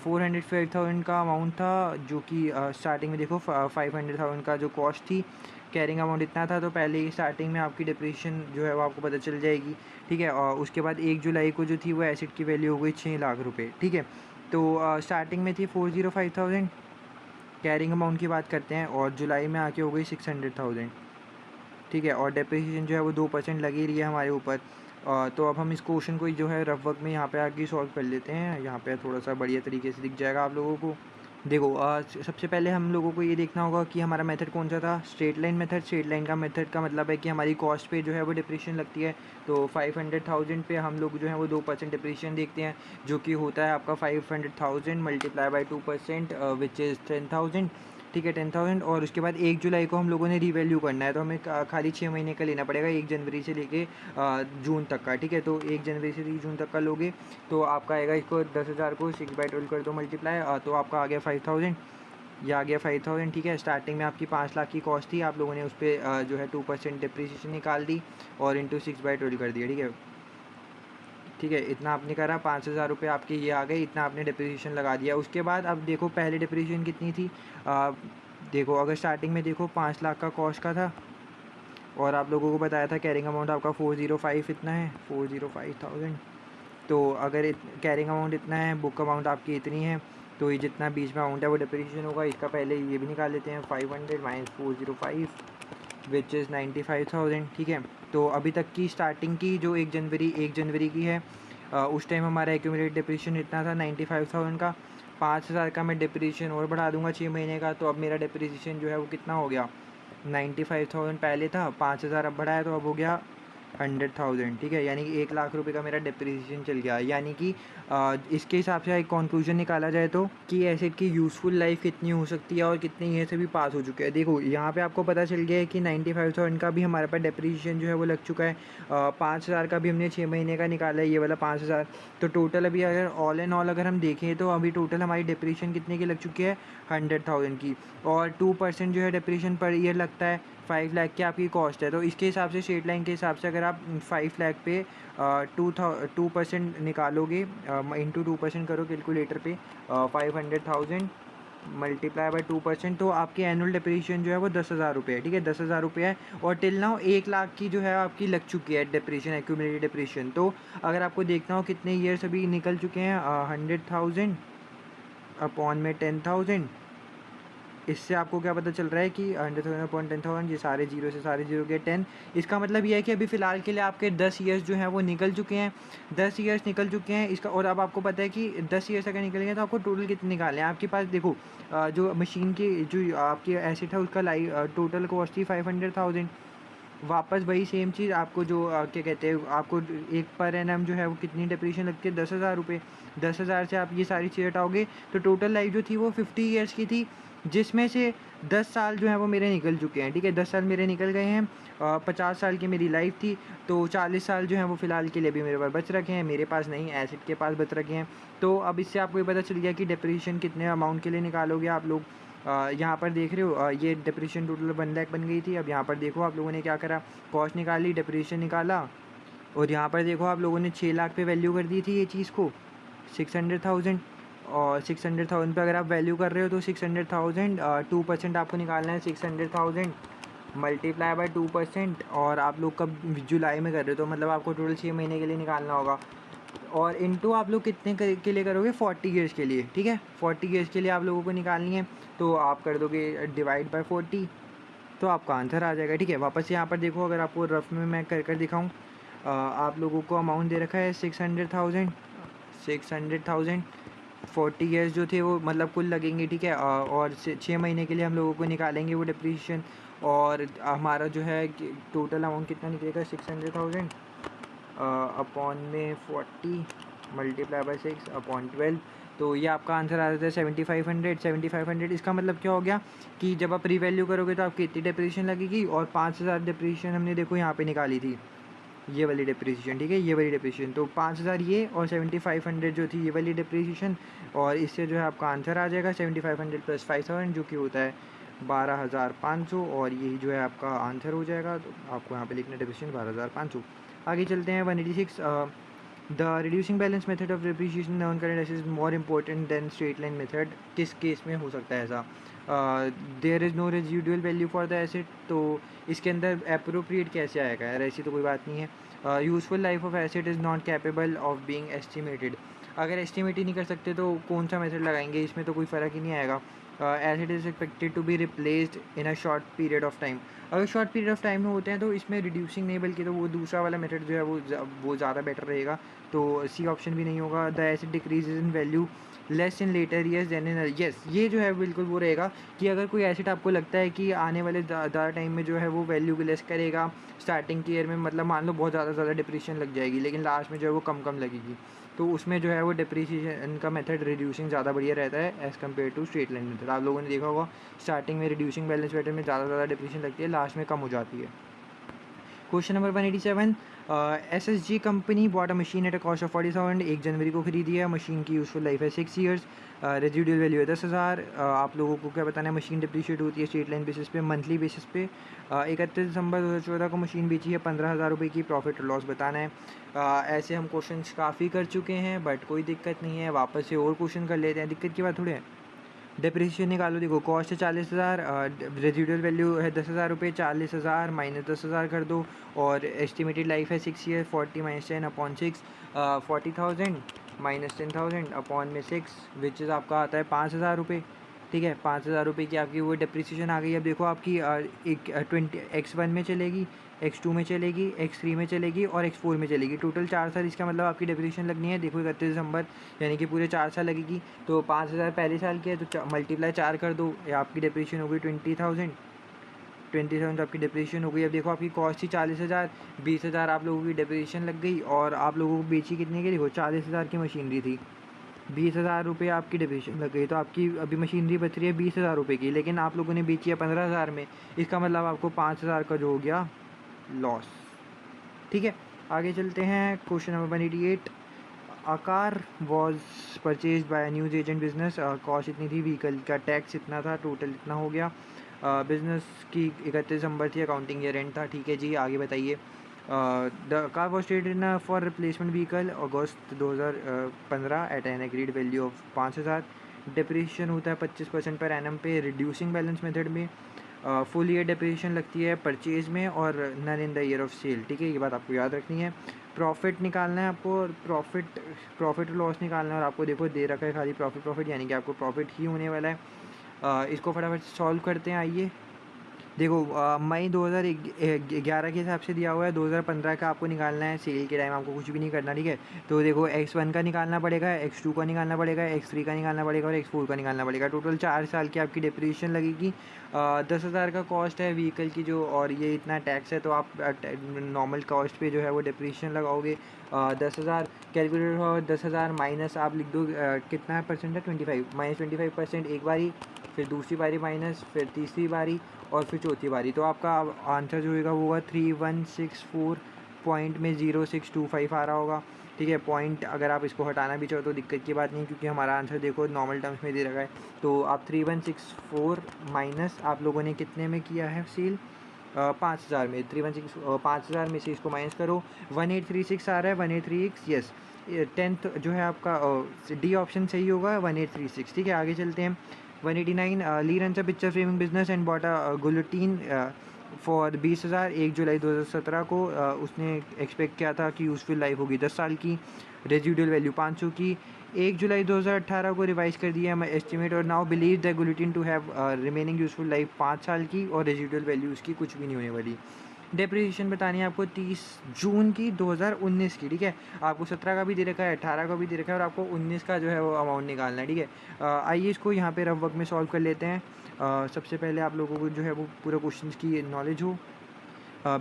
405,000 का अमाउंट था, जो कि स्टार्टिंग में देखो 500,000 का जो कॉस्ट थी, कैरिंग अमाउंट इतना था, तो पहले ही स्टार्टिंग में आपकी डेप्रिसिएशन जो है वो आपको पता चल जाएगी। ठीक है, और उसके बाद 1 जुलाई को जो थी वो एसेट की वैल्यू हो गई 6 लाख रुपये। ठीक है, तो स्टार्टिंग में थी 405,000, कैरिंग अमाउंट की बात करते हैं, और जुलाई में आके हो गई 600,000। ठीक है, और डेप्रिसिएशन जो है वो 2% लगी रही है हमारे ऊपर। तो अब हम इस क्वेश्चन को जो है रफ वर्क में यहाँ पे आके सॉल्व कर लेते हैं। यहाँ पे थोड़ा सा बढ़िया तरीके से दिख जाएगा आप लोगों को। देखो, सबसे पहले हम लोगों को ये देखना होगा कि हमारा मेथड कौन सा था, straight line method. Straight line का मेथड का मतलब है कि हमारी कॉस्ट पे जो है वो डिप्रिसिएशन लगती है। तो 500,000 पे हम लोग जो है वो 2% डिप्रिसिएशन देखते हैं, जो कि होता है आपका 500,000 मल्टीप्लाई बाई 2%, विच इज़ 10,000। ठीक है, 10,000, और उसके बाद 1 जुलाई को हम लोगों ने रीवैल्यू करना है, तो हमें खाली 6 महीने का लेना पड़ेगा, 1 जनवरी से लेके जून तक का। ठीक है, तो 1 जनवरी से 30 जून तक का लोगे तो आपका आएगा, इसको 10,000 को 6/12 कर दो मल्टीप्लाई, तो आपका आ गया 5,000। ये आ गया 5,000। ठीक है, स्टार्टिंग में आपकी 5 लाख की कॉस्ट थी, आप लोगों ने उस पर जो है 2% डिप्रिसिएशन निकाल दी और इंटू 6/12 कर दिया। ठीक है, ठीक है, इतना आपने करा, 5,000 रुपये आपके ये आ गए, इतना आपने डिप्रिसिएशन लगा दिया। उसके बाद अब देखो पहले डिप्रिसिएशन कितनी थी। देखो, अगर स्टार्टिंग में देखो 5 लाख का कॉस्ट का था, और आप लोगों को बताया था कैरिंग अमाउंट आपका 405 इतना है, 405,000। तो अगर कैरिंग अमाउंट इतना है, बुक अमाउंट आपकी इतनी है, तो ये जितना बीच में अमाउंट है वो डिप्रिसिएशन होगा। इसका पहले ये भी निकाल लेते हैं, 500 माइनस 405 विच इज़ 95,000। ठीक है, तो अभी तक की स्टार्टिंग की जो 1 जनवरी की है, उस टाइम हमारा एक्यूमुलेटेड डिप्रिसिएशन इतना था 95,000 का। 5,000 का मैं डिप्रिसिएशन और बढ़ा दूंगा 6 महीने का, तो अब मेरा डिप्रिसिएशन जो है वो कितना हो गया, 95,000 पहले था, 5,000 अब बढ़ाया, तो अब हो गया 100,000। ठीक है, यानी कि 1 लाख रुपए का मेरा डिप्रिसिएशन चल गया। यानी कि इसके हिसाब से एक कंक्लूजन निकाला जाए तो कि एसेट की यूज़फुल लाइफ कितनी हो सकती है और कितने ईयर से भी पास हो चुके हैं। देखो, यहाँ पे आपको पता चल गया है कि 95,000 का भी हमारे पास डिप्रिसिएशन जो है वो लग चुका है। 5,000 का भी हमने 6 महीने का निकाला है, ये वाला 5,000। तो टोटल अभी अगर ऑल एंड ऑल अगर हम देखें तो अभी टोटल हमारी डिप्रिसिएशन कितने की लग चुकी है, 100,000 की, और 2% जो है डिप्रिसिएशन पर ईयर लगता है। 5 लाख की आपकी कॉस्ट है, तो इसके हिसाब से स्ट्रेट लाइन के हिसाब से अगर आप 5 लाख पे 2% निकालोगे, इंटू 2% करो कैलकुलेटर पे, 500,000 मल्टीप्लाई बाई 2%, तो आपकी एनुअल डिप्रिसिएशन जो है वो 10,000 रुपये है। ठीक है, 10,000 रुपये है, और टिल नाउ 1 लाख की जो है आपकी लग चुकी है डिप्रिसिएशन, एक्यूमुलेटेड डिप्रिसिएशन। तो अगर आपको देखना हो कितने ईयर्स अभी निकल चुके हैं, 100,000 अपॉन में 10,000, इससे आपको क्या पता चल रहा है कि 100,000 अपॉन 10,000, ये सारे जीरो से सारे जीरो के 10। इसका मतलब ये है कि अभी फ़िलहाल के लिए आपके 10 ईयर्स जो हैं वो निकल चुके हैं, 10 ईयर्स निकल चुके हैं इसका। और अब आपको पता है कि 10 ईयर्स अगर निकल गए तो आपको टोटल कितने निकालने हैं। आपके पास देखो जो मशीन की जो आपकी एसेट है उसका टोटल कॉस्ट थी 500,000। वापस वही सेम चीज़ आपको जो क्या कहते हैं, आपको एक पर एनम जो है वो कितनी डिप्रेशन लगती है, 10,000 रुपये। 10,000 से आप ये सारी चीज़ें हटाओगे तो टोटल लाइफ जो थी वो 50 ईयर्स की थी, जिसमें से 10 साल जो है वो मेरे निकल चुके हैं, ठीक है। 10 साल मेरे निकल गए हैं। 50 साल की मेरी लाइफ थी, तो 40 साल जो है वो फ़िलहाल के लिए भी मेरे पास बच रखे हैं, मेरे पास नहीं, एसिड के पास बच रखे हैं। तो अब इससे आपको ये पता चल गया कि डिप्रेशन कितने अमाउंट के लिए निकालोगे आप लोग। यहाँ पर देख रहे हो ये डिप्रेशन टोटल 1 लाख बन गई थी। अब यहाँ पर देखो आप लोगों ने क्या करा, कॉस्ट निकाली, डिप्रेशन निकाला, और यहाँ पर देखो आप लोगों ने 6 लाख पे वैल्यू कर दी थी ये चीज़ को, 600,000। और 600,000 पे अगर आप वैल्यू कर रहे हो तो 600,000 2% आपको निकालना है। 600,000 मल्टीप्लाई बाय 2%, और आप लोग कब जुलाई में कर रहे हो तो मतलब आपको टोटल 6 महीने के लिए निकालना होगा। और इनटू आप लोग कितने के लिए करोगे, 40 ईयर्स के लिए, ठीक है। 40 ईयर्स के लिए आप लोगों को निकालनी है, तो आप कर दोगे डिवाइड बाय 40, तो आपका आंसर आ जाएगा, ठीक है। वापस यहाँ पर देखो, अगर आपको रफ में मैं कर दिखाऊँ, आप लोगों को अमाउंट दे रखा है 600,000। 600,000 40 ईयर्स जो थे वो मतलब कुल लगेंगे, ठीक है। और 6 महीने के लिए हम लोगों को निकालेंगे वो डिप्रीशिएशन, और हमारा जो है टोटल अमाउंट कितना निकलेगा, 600,000 अपॉन में 40 मल्टीप्लाई बाय 6 अपॉन 12, तो ये आपका आंसर आ जाता है 7500। 7500 इसका मतलब क्या हो गया कि जब आप रीवैल्यू करोगे तो आपकी इतनी डिप्रीशिएशन लगेगी, और 5,000 डिप्रीशिएशन हमने देखो यहाँ पे निकाली थी, ये वाली डिप्रीशिएशन, ठीक है, ये वाली डिप्रीशिएशन। तो 5,000 ये, और 7500 जो थी ये वाली डिप्रीशिएशन, और इससे जो है आपका आंसर आ जाएगा 7500 प्लस 5000, जो कि होता है 12,500, और यही जो है आपका आंसर हो जाएगा। तो आपको यहाँ पे लिखना डिप्रीशिएशन 12,500। आगे चलते हैं 186। The reducing balance method of depreciation non current assets is more important than straight line method. किस केस में हो सकता है ऐसा, there is no residual value for the asset, तो इसके अंदर अप्रोप्रिएट कैसे आएगा यार, ऐसी तो कोई बात नहीं है। Useful life of asset is not capable of being estimated. अगर एस्टिमेट ही नहीं कर सकते तो कौन सा मेथड लगाएंगे, इसमें तो कोई फ़र्क ही नहीं आएगा। Asset is expected to be replaced in a short period of time. अगर शॉर्ट पीरियड ऑफ टाइम में होते हैं तो इसमें रिड्यूसिंग नहीं, बल्कि तो वो दूसरा वाला मेथड जो है वो ज़्यादा बेटर रहेगा। तो सी ऑप्शन भी नहीं होगा। The asset decreases in value less in later years than in yes, ये जो है बिल्कुल वो रहेगा कि अगर कोई एसेट आपको लगता है कि आने वाले ज़्यादा टाइम में जो है वो वैल्यू लेस करेगा, स्टार्टिंग के ईयर में मतलब मान लो बहुत ज़्यादा डिप्रीशिएशन लग जाएगी, लेकिन लास्ट में जो है वो कम लगेगी, तो उसमें जो है वो डिप्रीशिएशन का मेथड रिड्यूसिंग ज़्यादा बढ़िया रहता है as compared to straight line method. आप लोगों ने देखा होगा स्टार्टिंग में रिड्यूसिंग बैलेंस मेथड में ज़्यादा डिप्रीशिएशन लगती है, लास्ट में कम हो जाती है। Question number 187। SSG company bought a machine at a cost of 40,000। 1 जनवरी को खरीदी है। मशीन की यूजफुल लाइफ है 6 ईयर्स। रेजिडुअल वैल्यू है 10,000। आप लोगों को क्या बताना है, मशीन डिप्रीशिएट होती है स्ट्रेट लाइन बेसिस पे, मंथली बेसिस पे। 31 दिसंबर 2014 को मशीन बेची है 15,000 रुपये की। प्रॉफिट और लॉस बताना है। ऐसे हम क्वेश्चन काफ़ी कर चुके हैं, बट कोई दिक्कत नहीं है, वापस से और क्वेश्चन कर लेते हैं, दिक्कत की बात थोड़ी है। डिप्रिसिएशन निकालो, देखो कॉस्ट है 40,000, रेजिडुअल वैल्यू है 10,000 रुपये, 40,000 माइनस 10,000 कर दो, और एस्टिमेटेड लाइफ है 6 year. 40 minus 10 upon 6, 40,000 minus 10,000 upon में 6, विच इज़ आपका आता है 5,000 रुपये, ठीक है। 5,000 रुपये की आपकी वो डिप्रिसिएशन आ गई। अब देखो आपकी एक 20 X1 में चलेगी, X2 में चलेगी, X3 में चलेगी, और X4 में चलेगी। टोटल 4 साल इसका मतलब आपकी डिप्रिसिएशन लगनी है। देखो 31 दिसंबर यानी कि पूरे 4 साल लगेगी। तो 5,000 पहले साल के है, तो मल्टीप्लाई 4 कर दो, या आपकी डिप्रिसिएशन हो गई 20,000। 20,000 तो आपकी डिप्रिसिएशन हो गई। अब देखो आपकी कॉस्ट थी 40,000, 20,000 आप लोगों की डिप्रिसिएशन लग गई, और आप लोगों को बेची कितने की, देखो 40,000 की मशीनरी थी, 20,000 रुपये आपकी डिप्रिसिएशन लग गई, तो आपकी अभी मशीनरी बच रही है 20,000 रुपये की, लेकिन आप लोगों ने बेची है 15,000 में। इसका मतलब आपको 5,000 का जो हो गया लॉस, ठीक है। आगे चलते हैं। Question number 188। A car was purchase by news agent business. Cost इतनी थी, व्हीकल का टैक्स इतना था, टोटल इतना हो गया। बिजनेस की 31 दिसंबर थी, अकाउंटिंग ईयर एंड था, ठीक है जी। आगे बताइए। The car was traded in for replacement vehicle August 2015 at an agreed value of 5,000। Depreciation होता है 25% पर एनम पे रिड्यूसिंग बैलेंस मेथड में। फुल ईयर डिप्रिसिएशन लगती है परचेज में, और none in the year of sale, ठीक है। ये बात आपको याद रखनी है। प्रॉफिट निकालना है आपको, और प्रॉफिट लॉस निकालना है, और आपको देखो दे रखा है खाली प्रॉफिट यानी कि आपको प्रॉफिट ही होने वाला है। इसको फटाफट सॉल्व करते हैं। आइए देखो, मई 2011 के हिसाब से दिया हुआ है, 2015 का आपको निकालना है। सेल के टाइम आपको कुछ भी नहीं करना, ठीक है। तो देखो X1 का निकालना पड़ेगा, X2 का निकालना पड़ेगा, X3 का निकालना पड़ेगा और X4 का निकालना पड़ेगा। टोटल 4 साल की आपकी डिप्रीशिएशन लगेगी। 10,000 का कॉस्ट है व्हीकल की जो, और ये इतना टैक्स है, तो आप नॉर्मल कॉस्ट पे जो है वो डिप्रीशिएशन लगाओगे। 10,000 कैलकुलेटर हो, 10,000 माइनस आप लिख दो कितना परसेंट है, 25 माइनस 25% एक बारी, फिर दूसरी बारी माइनस, फिर तीसरी बारी और फिर चौथी बारी। तो आपका आंसर जो होगा वो होगा 3164 पॉइंट में 0625 आ रहा होगा, ठीक है। पॉइंट अगर आप इसको हटाना भी चाहो तो दिक्कत की बात नहीं, क्योंकि हमारा आंसर देखो नॉर्मल टर्म्स में दे रखा है। तो आप 3164 माइनस आप लोगों ने कितने में किया है सेल, 5,000 में। 5,000 में से इसको माइनस करो, 1836 आ रहा है, 1836, यस। 10th जो है आपका डी ऑप्शन सही होगा, 1836, ठीक है। आगे चलते हैं। 189 Lee ran a picture framing business and bought a guillotine for 20,000। 1 जुलाई 2017 को उसने एक्सपेक्ट किया था कि यूज़फुल लाइफ होगी 10 साल की, रेजिडुअल वैल्यू 500 की। 1 जुलाई 2018 को रिवाइज कर दिया एस्टिमेट, और now believe the guillotine to have remaining useful life 5 साल की, और रेजिडुअल वैल्यू उसकी कुछ भी नहीं होने वाली। डेप्रिसिएशन बतानी है आपको 30 जून की 2019 की, ठीक है। आपको 17 का भी दे रखा है, 18 का भी दे रखा है, और आपको 19 का जो है वो अमाउंट निकालना है, ठीक है। आइए इसको यहाँ पे रफ वर्क में सॉल्व कर लेते हैं। सबसे पहले आप लोगों को जो है वो पूरा क्वेश्चन की नॉलेज हो।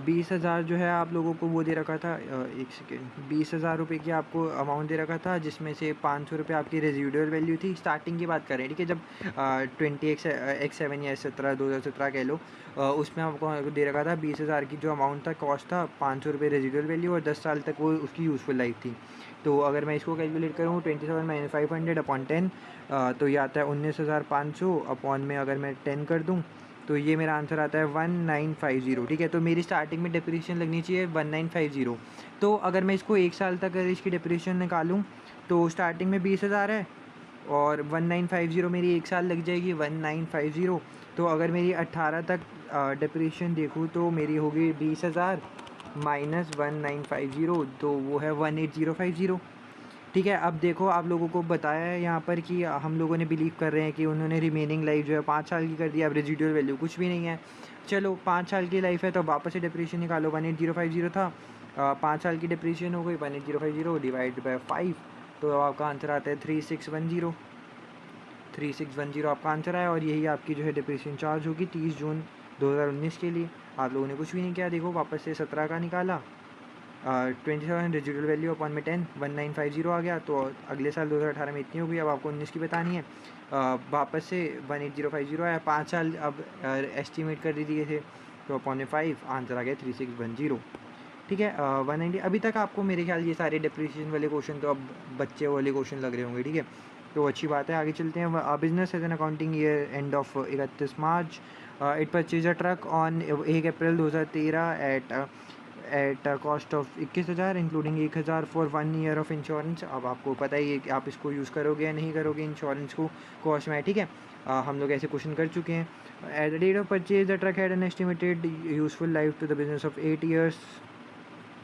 20,000 जो है आप लोगों को वो दे रखा था, एक सेकेंड, 20,000 रुपये की आपको अमाउंट दे रखा था, जिसमें से 500 रुपये आपकी रेजिडुअल वैल्यू थी। स्टार्टिंग की बात करें, ठीक है, जब 20X7 या 2017 कह लो, उसमें आपको दे रखा था 20,000 की जो अमाउंट था, कॉस्ट था 500 रुपये रेजिडुअल वैल्यू, और 10 साल तक वो उसकी यूज़फुल लाइफ थी। तो अगर मैं इसको कैलकुलेट करूँ 27 - 500 अपॉन 10, तो ये आता है 19,500 अपॉन में अगर मैं 10 कर दूँ, तो ये मेरा आंसर आता है 1950, ठीक है। तो मेरी स्टार्टिंग में डिप्रिसिएशन लगनी चाहिए 1950। तो अगर मैं इसको 1 साल तक अगर इसकी डिप्रिसिएशन निकालूं, तो स्टार्टिंग में 20,000 है, और 1950 मेरी 1 साल लग जाएगी, 1950। तो अगर मेरी 18 तक डिप्रिसिएशन देखूँ तो मेरी होगी 20,000 माइनस 1950, तो वो है 18,050, ठीक है। अब देखो आप लोगों को बताया है यहाँ पर कि हम लोगों ने बिलीव कर रहे हैं कि उन्होंने रिमेनिंग लाइफ जो है 5 साल की कर दी। अब रेजिडुअल वैल्यू कुछ भी नहीं है, चलो 5 साल की लाइफ है तो वापस से डिप्रिसिएशन निकालो। 18,050 था, 5 साल की डिप्रिसिएशन हो गई, 18,050 डिवाइड बाई 5, तो आपका आंसर आता है 3610। 3610 आपका आंसर आया, और यही आपकी जो है डिप्रिसिएशन चार्ज होगी 30 जून 2019 के लिए। आप लोगों ने कुछ भी नहीं किया, देखो वापस से 17 का निकाला, 27 रेजिडुअल वैल्यू अपॉन में 10, 1950 आ गया। तो अगले साल 2018 में इतनी होगी, अब आपको 19 की बतानी है। वापस से 18,050 आया, 5 साल अब एस्टिमेट कर दिए थे, तो अपॉन में 5, आंसर आ गया 3610, ठीक है। 190। अभी तक आपको मेरे ख्याल ये सारे डिप्रिसिएशन वाले क्वेश्चन तो अब बच्चे वाले क्वेश्चन लग रहे होंगे, ठीक है। तो अच्छी बात है, आगे चलते हैं। Business as an accounting year end of 31 March, it purchase a truck on 1 April 2013 at cost of 21,000 including 1,000 for 1 year of insurance. अब आपको पता ही है कि आप इसको यूज़ करोगे या नहीं करोगे इंश्योरेंस को, कॉस्ट में, ठीक है। हम लोग ऐसे क्वेश्चन कर चुके हैं। At the date of purchase the truck had an estimated useful life to the business of 8 years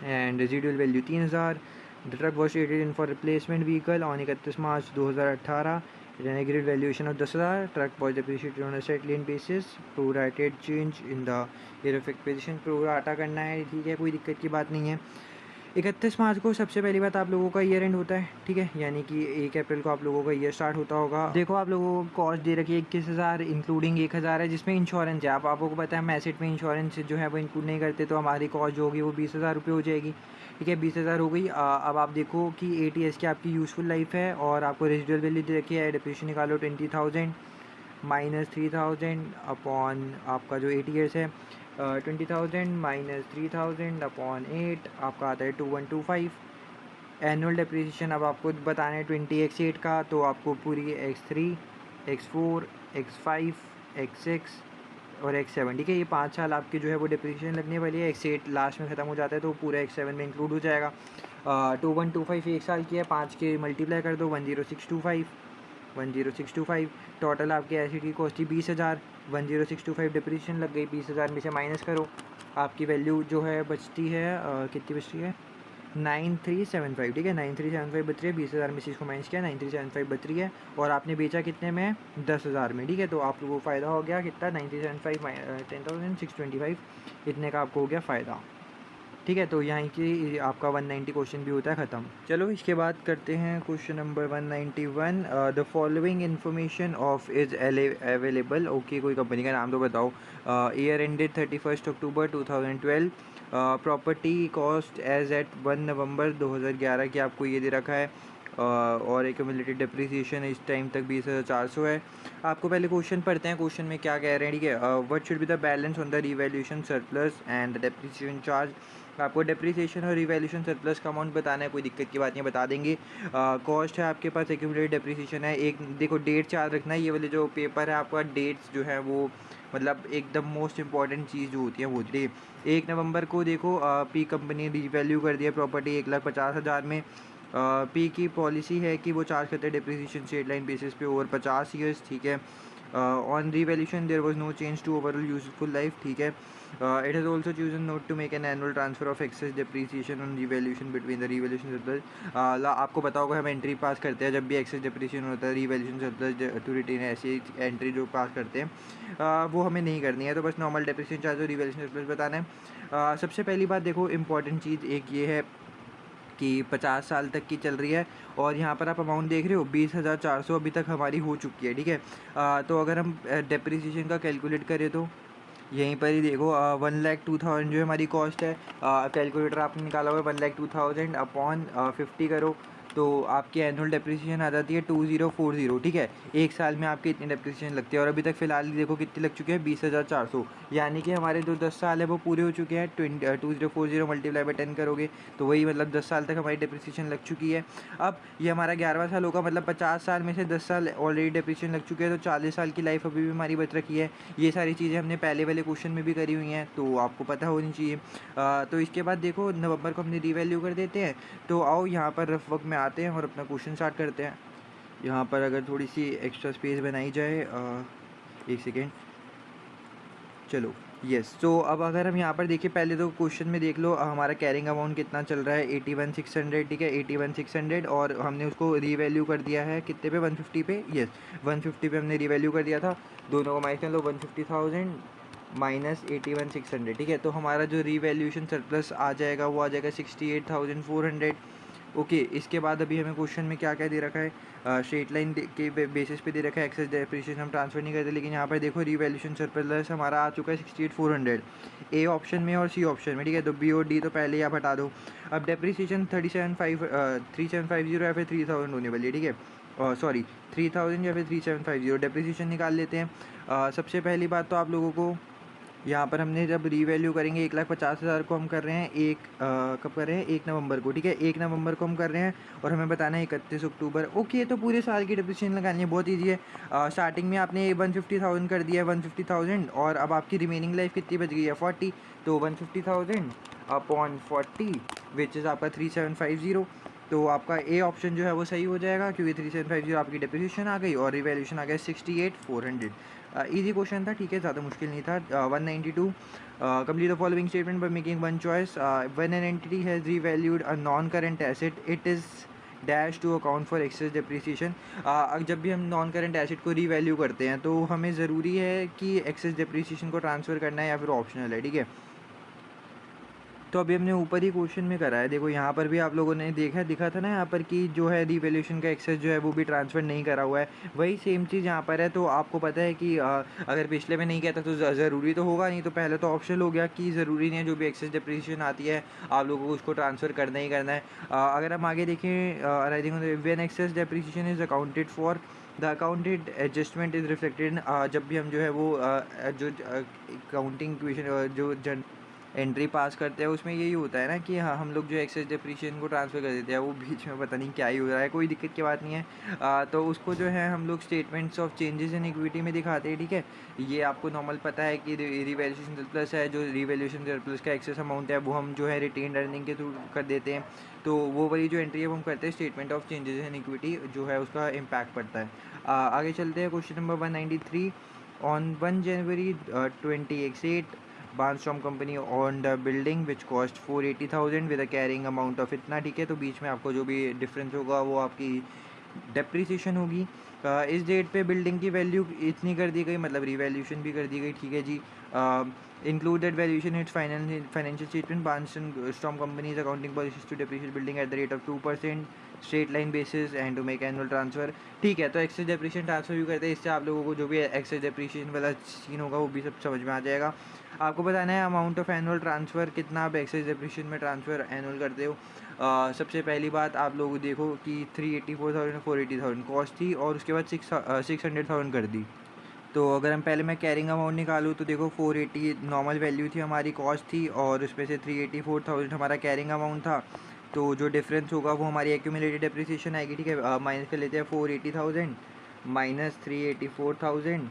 and residual value 3,000। The truck was traded in for replacement vehicle on 31 March 2018 at an aggregate valuation of 10,000. Truck was depreciated on a set lane basis. Prorated change in the year of acquisition. Pro rata करना है, ठीक है, कोई दिक्कत की बात नहीं है। 31 मार्च को सबसे पहली बात आप लोगों का ईयर एंड होता है, ठीक है, यानी कि 1 अप्रैल को आप लोगों का ईयर स्टार्ट होता होगा। देखो आप लोगों को कॉस्ट दे रखी है 21,000 इंक्लूडिंग 1,000 है, जिसमें इंश्योरेंस है। आप आपको पता है हम एसेट में इंश्योरेंस जो है वो इंक्लूड नहीं करते, तो हमारी कॉस्ट जो होगी वो 20,000 रुपये हो जाएगी, ठीक है। 20,000 हो गई। अब आप देखो कि 8 ईयर्स की आपकी यूज़फुल लाइफ है, और आपको रेजिडुअल वैल्यू दे रखी है। डिप्रिसिएशन निकालो 20,000 माइनस 3,000 अपॉन आपका जो 8 ईयर्स है, 20,000 माइनस 3,000 अपॉन 8, आपका आता है 2125। एनुअल डिप्रिसिएशन अब आपको बताना है 20x8 का, तो आपको पूरी x3 x4 x5 x6 और x7, ठीक है। ये 5 साल आपकी जो है वो डिप्रिसिएशन लगने वाली है। x8 लास्ट में ख़त्म हो जाता है, तो पूरा x7 में इंक्लूड हो जाएगा। 2125 1 साल की है, 5 के मल्टीप्लाई कर दो, 10625 टोटल आपके एसिड की कॉस्ट थी 20,000। 10625 डिप्रिसिएशन लग गई, 20,000 में से माइनस करो, आपकी वैल्यू जो है बचती है कितनी बचती है, 9375, ठीक है, 9375 बच रही है, 20,000 में से इसको माइनस किया, 9375 बच रही है, और आपने बेचा कितने में, 10,000 में, ठीक है। तो आप लोगों को फ़ायदा हो गया कितना, 9375 10,625, इतने का आपको हो गया फ़ायदा, ठीक है। तो यहाँ की आपका 190 क्वेश्चन भी होता है ख़त्म। चलो इसके बाद करते हैं question number 191। The following information of is available, okay, कोई कंपनी का नाम तो बताओ। ईयर एंडेड 31 अक्टूबर 2012, प्रॉपर्टी कॉस्ट एज एट 1 नवंबर 2011 की आपको ये दे रखा है, और एक्यूमुलेटेड डिप्रिसिएशन इस टाइम तक 20,400 है। आपको पहले क्वेश्चन पढ़ते हैं, क्वेश्चन में क्या कह रहे हैं, ठीक है। What should be the balance on the revaluation surplus and the depreciation charge. आपको डिप्रिसिएशन और रिवैल्यूएशन सरप्लस का अमाउंट बताना है, कोई दिक्कत की बात नहीं, बता देंगे। कॉस्ट है आपके पास, एक्यूमुलेटेड डिप्रिसिएशन है, एक देखो डेट याद रखना है, ये वाले जो पेपर है आपका डेट्स जो है वो मतलब एकदम मोस्ट इंपॉर्टेंट चीज़ जो होती है वो होती है। 1 नवंबर को देखो पी कंपनी रिवैल्यू कर दिया प्रॉपर्टी 1,50,000 में। पी की पॉलिसी है कि वो चार्ज करते हैं डिप्रिसिएशन स्ट्रेट लाइन बेसिस पे ओवर 50 ईयर्स, ठीक है। On revaluation there was no change to overall useful life, ठीक है। It has also chosen not to make an annual transfer of excess depreciation on revaluation between the revaluation surplus. आपको पता होगा हम entry pass करते हैं जब भी एक्सेस डिप्रिसिएशन होता है रिवैल्यूएशन सरप्लस टू रिटेन, ऐसी एंट्री जो पास करते हैं वो हमें नहीं करनी है, तो बस नॉर्मल डिप्रिसिएशन चार्ज और रिवैल्यूएशन सरप्लस बताना है। सबसे पहली बात देखो इंपॉर्टेंट चीज़ एक ये है कि 50 साल तक की चल रही है, और यहाँ पर आप अमाउंट देख रहे हो 20,400 अभी तक हमारी हो चुकी है, ठीक है। तो अगर हम डेप्रिसिएशन का कैलकुलेट करें तो यहीं पर ही देखो 1,02,000 जो हमारी कॉस्ट है, कैलकुलेटर आपने निकाला हुआ है, 1,02,000 अपॉन 50 करो तो आपकी एनुअल डेप्रिसिएशन आ जाती है 2040, ठीक है। एक साल में आपकी इतनी डेप्रिसिएशन लगती है, और अभी तक फ़िलहाल देखो कितनी लग चुकी है, 20,400, यानी कि हमारे जो 10 साल है वो पूरे हो चुके हैं। 2040 मल्टीप्लाई बाई 10 करोगे तो वही मतलब 10 साल तक हमारी डेप्रिसिएशन लग चुकी है। अब ये हमारा 11वां साल होगा, मतलब 50 साल में से 10 साल ऑलरेडी डेप्रिसिएशन लग चुके हैं, तो 40 साल की लाइफ अभी भी हमारी बच रखी है। ये सारी चीज़ें हमने पहले वाले क्वेश्चन में भी करी हुई हैं, तो आपको पता होनी चाहिए। तो इसके बाद देखो नवंबर को हमने रीवैल्यू कर देते हैं, तो आओ यहाँ पर रफ वर्क में आते हैं और अपना क्वेश्चन स्टार्ट करते हैं। यहाँ पर अगर थोड़ी सी एक्स्ट्रा स्पेस बनाई जाए, एक सेकेंड, चलो यस। तो अब अगर हम यहाँ पर देखिए, पहले तो क्वेश्चन में देख लो हमारा कैरिंग अमाउंट कितना चल रहा है, 81,600, ठीक है, 81,600, और हमने उसको रीवैल्यू कर दिया है कितने पे, 150 पे, यस 150 पे हमने रीवैल्यू कर दिया था। दोनों को माइनस कर लो, 150,000 माइनस 81,600, ठीक है। तो हमारा जो रीवैल्यूएशन सरप्लस आ जाएगा वो आ जाएगा 68,400, ओके। इसके बाद अभी हमें क्वेश्चन में क्या क्या दे रखा है, स्ट्रेट लाइन के बेसिस पे दे रखा है, एक्सेस डेप्रिसिएशन हम ट्रांसफर नहीं करते, लेकिन यहाँ पर देखो रिवैल्यूएशन सरप्लस हमारा आ चुका है 68,400 ए ऑप्शन में और सी ऑप्शन में, ठीक है। तो बी और डी तो पहले ही आप हटा दो। अब डेप्रिसिएशन 3750 या फिर 3,000 होने वाली है, ठीक है, सॉरी 3,000 या फिर 3,750 डेप्रिसिएशन निकाल लेते हैं। सबसे पहली बात तो आप लोगों को यहाँ पर हमने जब रीवैल्यू करेंगे 1,50,000 को हम कर रहे हैं कब कर रहे हैं, 1 नवंबर को, ठीक है, 1 नवंबर को हम कर रहे हैं, और हमें बताना है 31 अक्टूबर, ओके। तो पूरे साल की डिप्रिसिएशन लगानी है, बहुत ईजी है। स्टार्टिंग में आपने 150,000 कर दिया है, 150,000, और अब आपकी रिमेनिंग लाइफ कितनी बच गई है, 40, तो 150,000 अपॉन 40 विच इज़ आपका 3,750, तो आपका ए ऑप्शन जो है वो सही हो जाएगा, क्योंकि 3,750 आपकी डिप्रिसिएशन आ गई और रिवैल्यूएशन आ गया 68,400। इजी क्वेश्चन था, ठीक है, ज़्यादा मुश्किल नहीं था। 192 complete the following statement by making one choice. When an entity has revalued a non current asset it is dash to account for excess depreciation. जब भी हम नॉन करेंट एसेट को रीवैल्यू करते हैं तो हमें ज़रूरी है कि एक्सेस डिप्रिसिएशन को ट्रांसफ़र करना है या फिर ऑप्शनल है, ठीक है। तो अभी हमने ऊपर ही क्वेश्चन में करा है, देखो यहाँ पर भी आप लोगों ने दिखा था ना यहाँ पर कि जो है रिवैल्यूएशन का एक्सेस जो है वो भी ट्रांसफ़र नहीं करा हुआ है, वही सेम चीज़ यहाँ पर है। तो आपको पता है कि अगर पिछले में नहीं कहता तो ज़रूरी तो होगा नहीं, तो पहले तो ऑप्शनल हो गया कि ज़रूरी नहीं है, जो भी एक्सेस डिप्रिसिएशन आती है आप लोगों को उसको ट्रांसफ़र करना ही करना है। अगर हम आगे देखें, I think when excess depreciation is accounted for the accounted adjustment is reflected, जब भी हम जो है वो जो अकाउंटिंग इक्वेशन जो एंट्री पास करते हैं उसमें यही होता है ना कि हाँ हम लोग जो एक्सेस डिप्रिसिएशन को ट्रांसफ़र कर देते हैं, वो बीच में पता नहीं क्या ही हो रहा है, कोई दिक्कत की बात नहीं है। तो उसको जो है हम लोग statements of changes in equity में दिखाते हैं, ठीक है। ये आपको नॉर्मल पता है कि रिवैल्यूएशन सरप्लस है, जो रिवैल्यूएशन सरप्लस का एक्सेस अमाउंट है वो हम जो है रिटेन अर्निंग के थ्रू कर देते हैं, तो वो वाली जो एंट्री है वो हम करते हैं statement of changes in equity, जो है उसका इम्पैक्ट पड़ता है। आगे चलते हैं question number 193। On 1 January 2018 Barnstorm company on the building which cost 480,000 with a carrying amount of इतना, ठीक है। तो बीच में आपको जो भी डिफरेंस होगा वो आपकी डेप्रीसिएशन होगी। इस डेट पे बिल्डिंग की वैल्यू इतनी कर दी गई, मतलब रिवैल्यूएशन भी कर दी गई, ठीक है जी। Included valuation its financial statement Barnstorm company's accounting policies to depreciate building at the rate of 2% straight line basis and to make annual transfer, ठीक है। तो एक्सेस डेप्रिशिएशन ट्रांसफर भी करते हैं, इससे आप लोगों को जो भी एक्सेस डेप्रिशिएशन वाला सीन होगा वो भी सब समझ में आ जाएगा। आपको बताना है अमाउंट ऑफ एनुअल ट्रांसफ़र कितना आप एक्सेस डेप्रिशिएशन में ट्रांसफ़र एनुअल करते हो। सबसे पहली बात आप लोग देखो कि 384,000 480,000 कॉस्ट थी और उसके बाद 600,000 कर दी। तो अगर हम पहले मैं कैरिंग अमाउंट निकालूँ तो देखो 480 नॉर्मल वैल्यू थी, हमारी कॉस्ट थी, और उसमें से 384,000 हमारा कैरिंग अमाउंट था। तो जो डिफरेंस होगा वो हमारी एक्यूमुलेटेड डेप्रिसिएशन आएगी, ठीक है। माइनस कर लेते हैं 480,000 माइनस 384,000,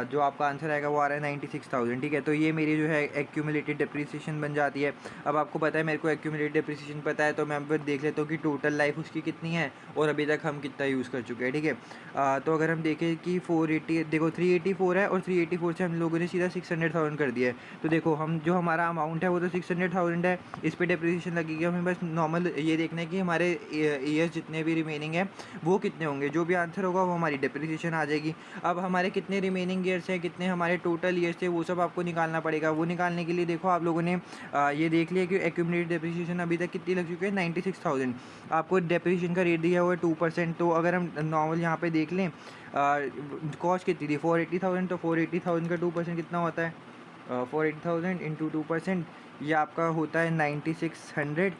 जो आपका आंसर आएगा वो आ रहा है 96,000, ठीक है। तो ये मेरी जो है एक्यूमुलेटेड डेप्रिसिएशन बन जाती है। अब आपको पता है मेरे को एक्यूमुलेटेड डेप्रिसिएशन पता है, तो मैं अब देख लेता हूँ कि टोटल लाइफ उसकी कितनी है और अभी तक हम कितना यूज़ कर चुके हैं, ठीक है। तो अगर हम देखें कि 480 देखो 384 है और 384 से हम लोगों ने सीधा 600,000 कर दिया है। तो देखो हम जो हमारा अमाउंट है वो तो 600,000 है, इस पर डेप्रिसिएशन लगेगी। हमें बस नॉर्मल ये देखना है कि हमारे ईयर्स जितने भी रिमेनिंग है वो कितने होंगे, जो भी आंसर होगा वो हमारी डेप्रिसिएशन आ जाएगी। अब हमारे कितने रिमेनिंग ईयर्स है, कितने हमारे टोटल ईयर्स थे, वो सब आपको निकालना पड़ेगा। वो निकालने के लिए देखो आप लोगों ने ये देख लिया कि एक्यूमुलेटेड डेप्रिसिएशन अभी तक कितनी लग चुकी है, 96,000। आपको डेप्रिसिएशन का रेट दिया हुआ है 2%। तो अगर हम नॉर्मल यहाँ पे देख लें कॉस्ट कितनी थी 480,000, तो 480,000 का 2% कितना होता है, 480,000 इंटू 2%, ये आपका होता है 9600,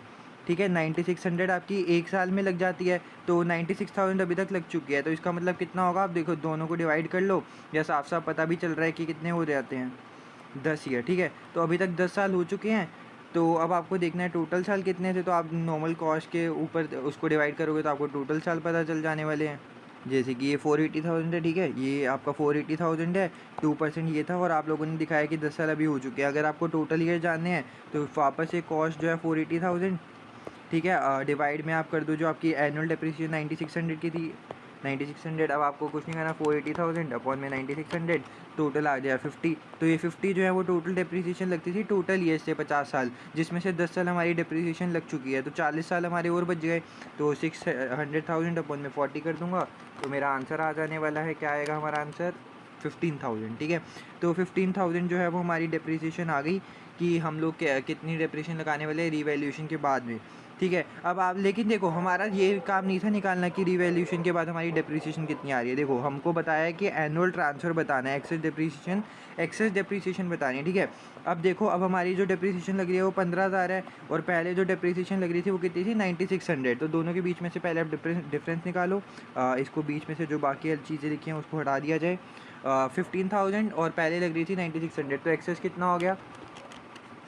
ठीक है। 9600 आपकी एक साल में लग जाती है, तो 96,000 अभी तक लग चुकी है। तो इसका मतलब कितना होगा, आप देखो दोनों को डिवाइड कर लो, या साफ साफ पता भी चल रहा है कि कितने हो जाते हैं, 10 ईयर, ठीक है। तो अभी तक 10 साल हो चुके हैं। तो अब आपको देखना है टोटल साल कितने थे, तो आप नॉर्मल कॉस्ट के ऊपर उसको डिवाइड करोगे तो आपको टोटल साल पता चल जाने वाले हैं। जैसे कि ये 480,000 है, ठीक है, ये आपका 480,000 है, 2% ये था, और आप लोगों ने दिखाया कि 10 साल अभी हो चुके हैं। अगर आपको टोटल ईयर जानने हैं तो वापस से कॉस्ट जो है 480,000, ठीक है, डिवाइड में आप कर दो जो आपकी एनुअल डेप्रिसिएशन 9600 की थी, 9600। अब आपको कुछ नहीं करना, 480,000 अपॉन में 9600, टोटल आ गया 50। तो ये 50 जो है वो टोटल डेप्रिसिएशन लगती थी टोटल ईयर से 50 साल, जिसमें से 10 साल हमारी डेप्रिसिएशन लग चुकी है, तो 40 साल हमारे और बच गए। तो 600,000 अपॉन में 40 कर दूंगा, तो मेरा आंसर आ जाने वाला है, क्या आएगा हमारा आंसर, 15,000, ठीक है। तो 15,000 जो है वो हमारी डेप्रिसिएशन आ गई कि हम लोग कितनी डेप्रिसिएशन लगाने वाले हैं रिवैल्यूएशन के बाद में, ठीक है। अब आप लेकिन देखो हमारा ये काम नहीं था निकालना कि रिवैल्यूएशन के बाद हमारी डेप्रिसिएशन कितनी आ रही है। देखो हमको बताया है कि एनुअल ट्रांसफ़र बताना है, एक्सेस डेप्रिसिएशन बतानी है, ठीक है। अब देखो अब हमारी जो डेप्रिसिएशन लग रही है वो 15,000 है, और पहले जो डेप्रिसिएशन लग रही थी वो कितनी थी, 9600। तो दोनों के बीच में से पहले आप डिफरेंस निकालो, इसको बीच में से जो बाकी चीज़ें लिखी हैं उसको हटा दिया जाए। 15,000 और पहले लग रही थी 9600, तो एक्सेस कितना हो गया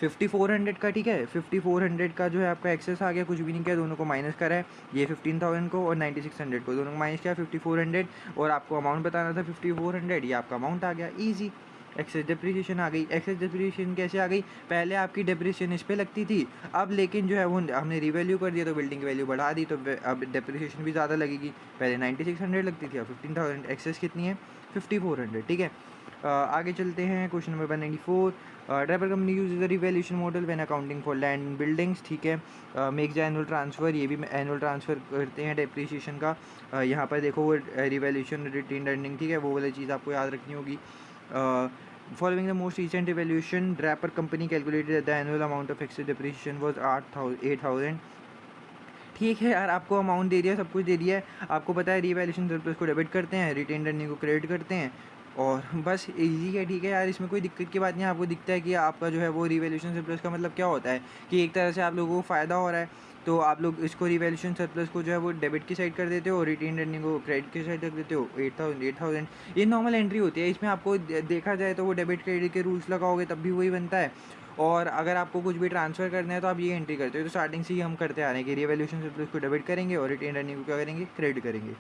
5400 का, ठीक है। 5400 का जो है आपका एक्सेस आ गया, कुछ भी नहीं किया, दोनों को माइनस करा है, ये 15,000 को और 9600 को, दोनों को माइनस किया 5400, और आपको अमाउंट बताना था 5400, ये आपका अमाउंट आ गया, ईजी। एक्सेस डेप्रिसिएशन आ गई। एक्सेस डेप्रिसिएशन कैसे आ गई, पहले आपकी डेप्रिसिएशन इस पर लगती थी, अब लेकिन जो है वो हमने रिवैल्यू कर दिया तो बिल्डिंग की वैल्यू बढ़ा दी, तो अब डेप्रिसिएशन भी ज़्यादा लगेगी। पहले 9600 लगती थी, अब 15,000। एक्सेस कितनी है 5400, ठीक है। आगे चलते हैं, question number 194। Driver company use the revaluation model when accounting for land and buildings, ठीक है। मेक द एनुअल ट्रांसफ़र, ये भी एनुअल ट्रांसफ़र करते हैं डेप्रिसिएशन का। यहाँ पर देखो वो रिवैल्यूएशन रिटेन अर्निंग, ठीक है, वो वाली चीज़ आपको याद रखनी होगी। Following the most recent revaluation driver company calculated the annual amount of excess depreciation was 8,000। ठीक है यार, आपको अमाउंट दे दिया, सब कुछ दे दिया है, आपको पता है रिवैल्यूएशन सरप्लस को डेबिट करते हैं, रिटेन अर्निंग को क्रेडिट करते हैं, और बस इजी है, ठीक है यार, इसमें कोई दिक्कत की बात नहीं है। आपको दिखता है कि आपका जो है वो रिवैल्यूएशन सरप्लस का मतलब क्या होता है कि एक तरह से आप लोगों को फ़ायदा हो रहा है, तो आप लोग इसको रिवैल्यूएशन सरप्लस को जो है वो डेबिट की साइड कर देते हो, रिटेन अर्निंग को क्रेडिट की साइड रख देते हो। 8,000 ये नॉर्मल एंट्री होती है, इसमें आपको देखा जाए तो वो डेबिट क्रेडिट के रूल्स लगाओगे तब भी वही बनता है, और अगर आपको कुछ भी ट्रांसफ़र करना है तो आप ये एंट्री करते हो। तो स्टार्टिंग से ही हम करते आ रहे हैं कि रिवैल्यूएशन सरप्लस को डेबिट करेंगे और रिटेन अर्निंग को क्या करेंगे, क्रेडिट करेंगे।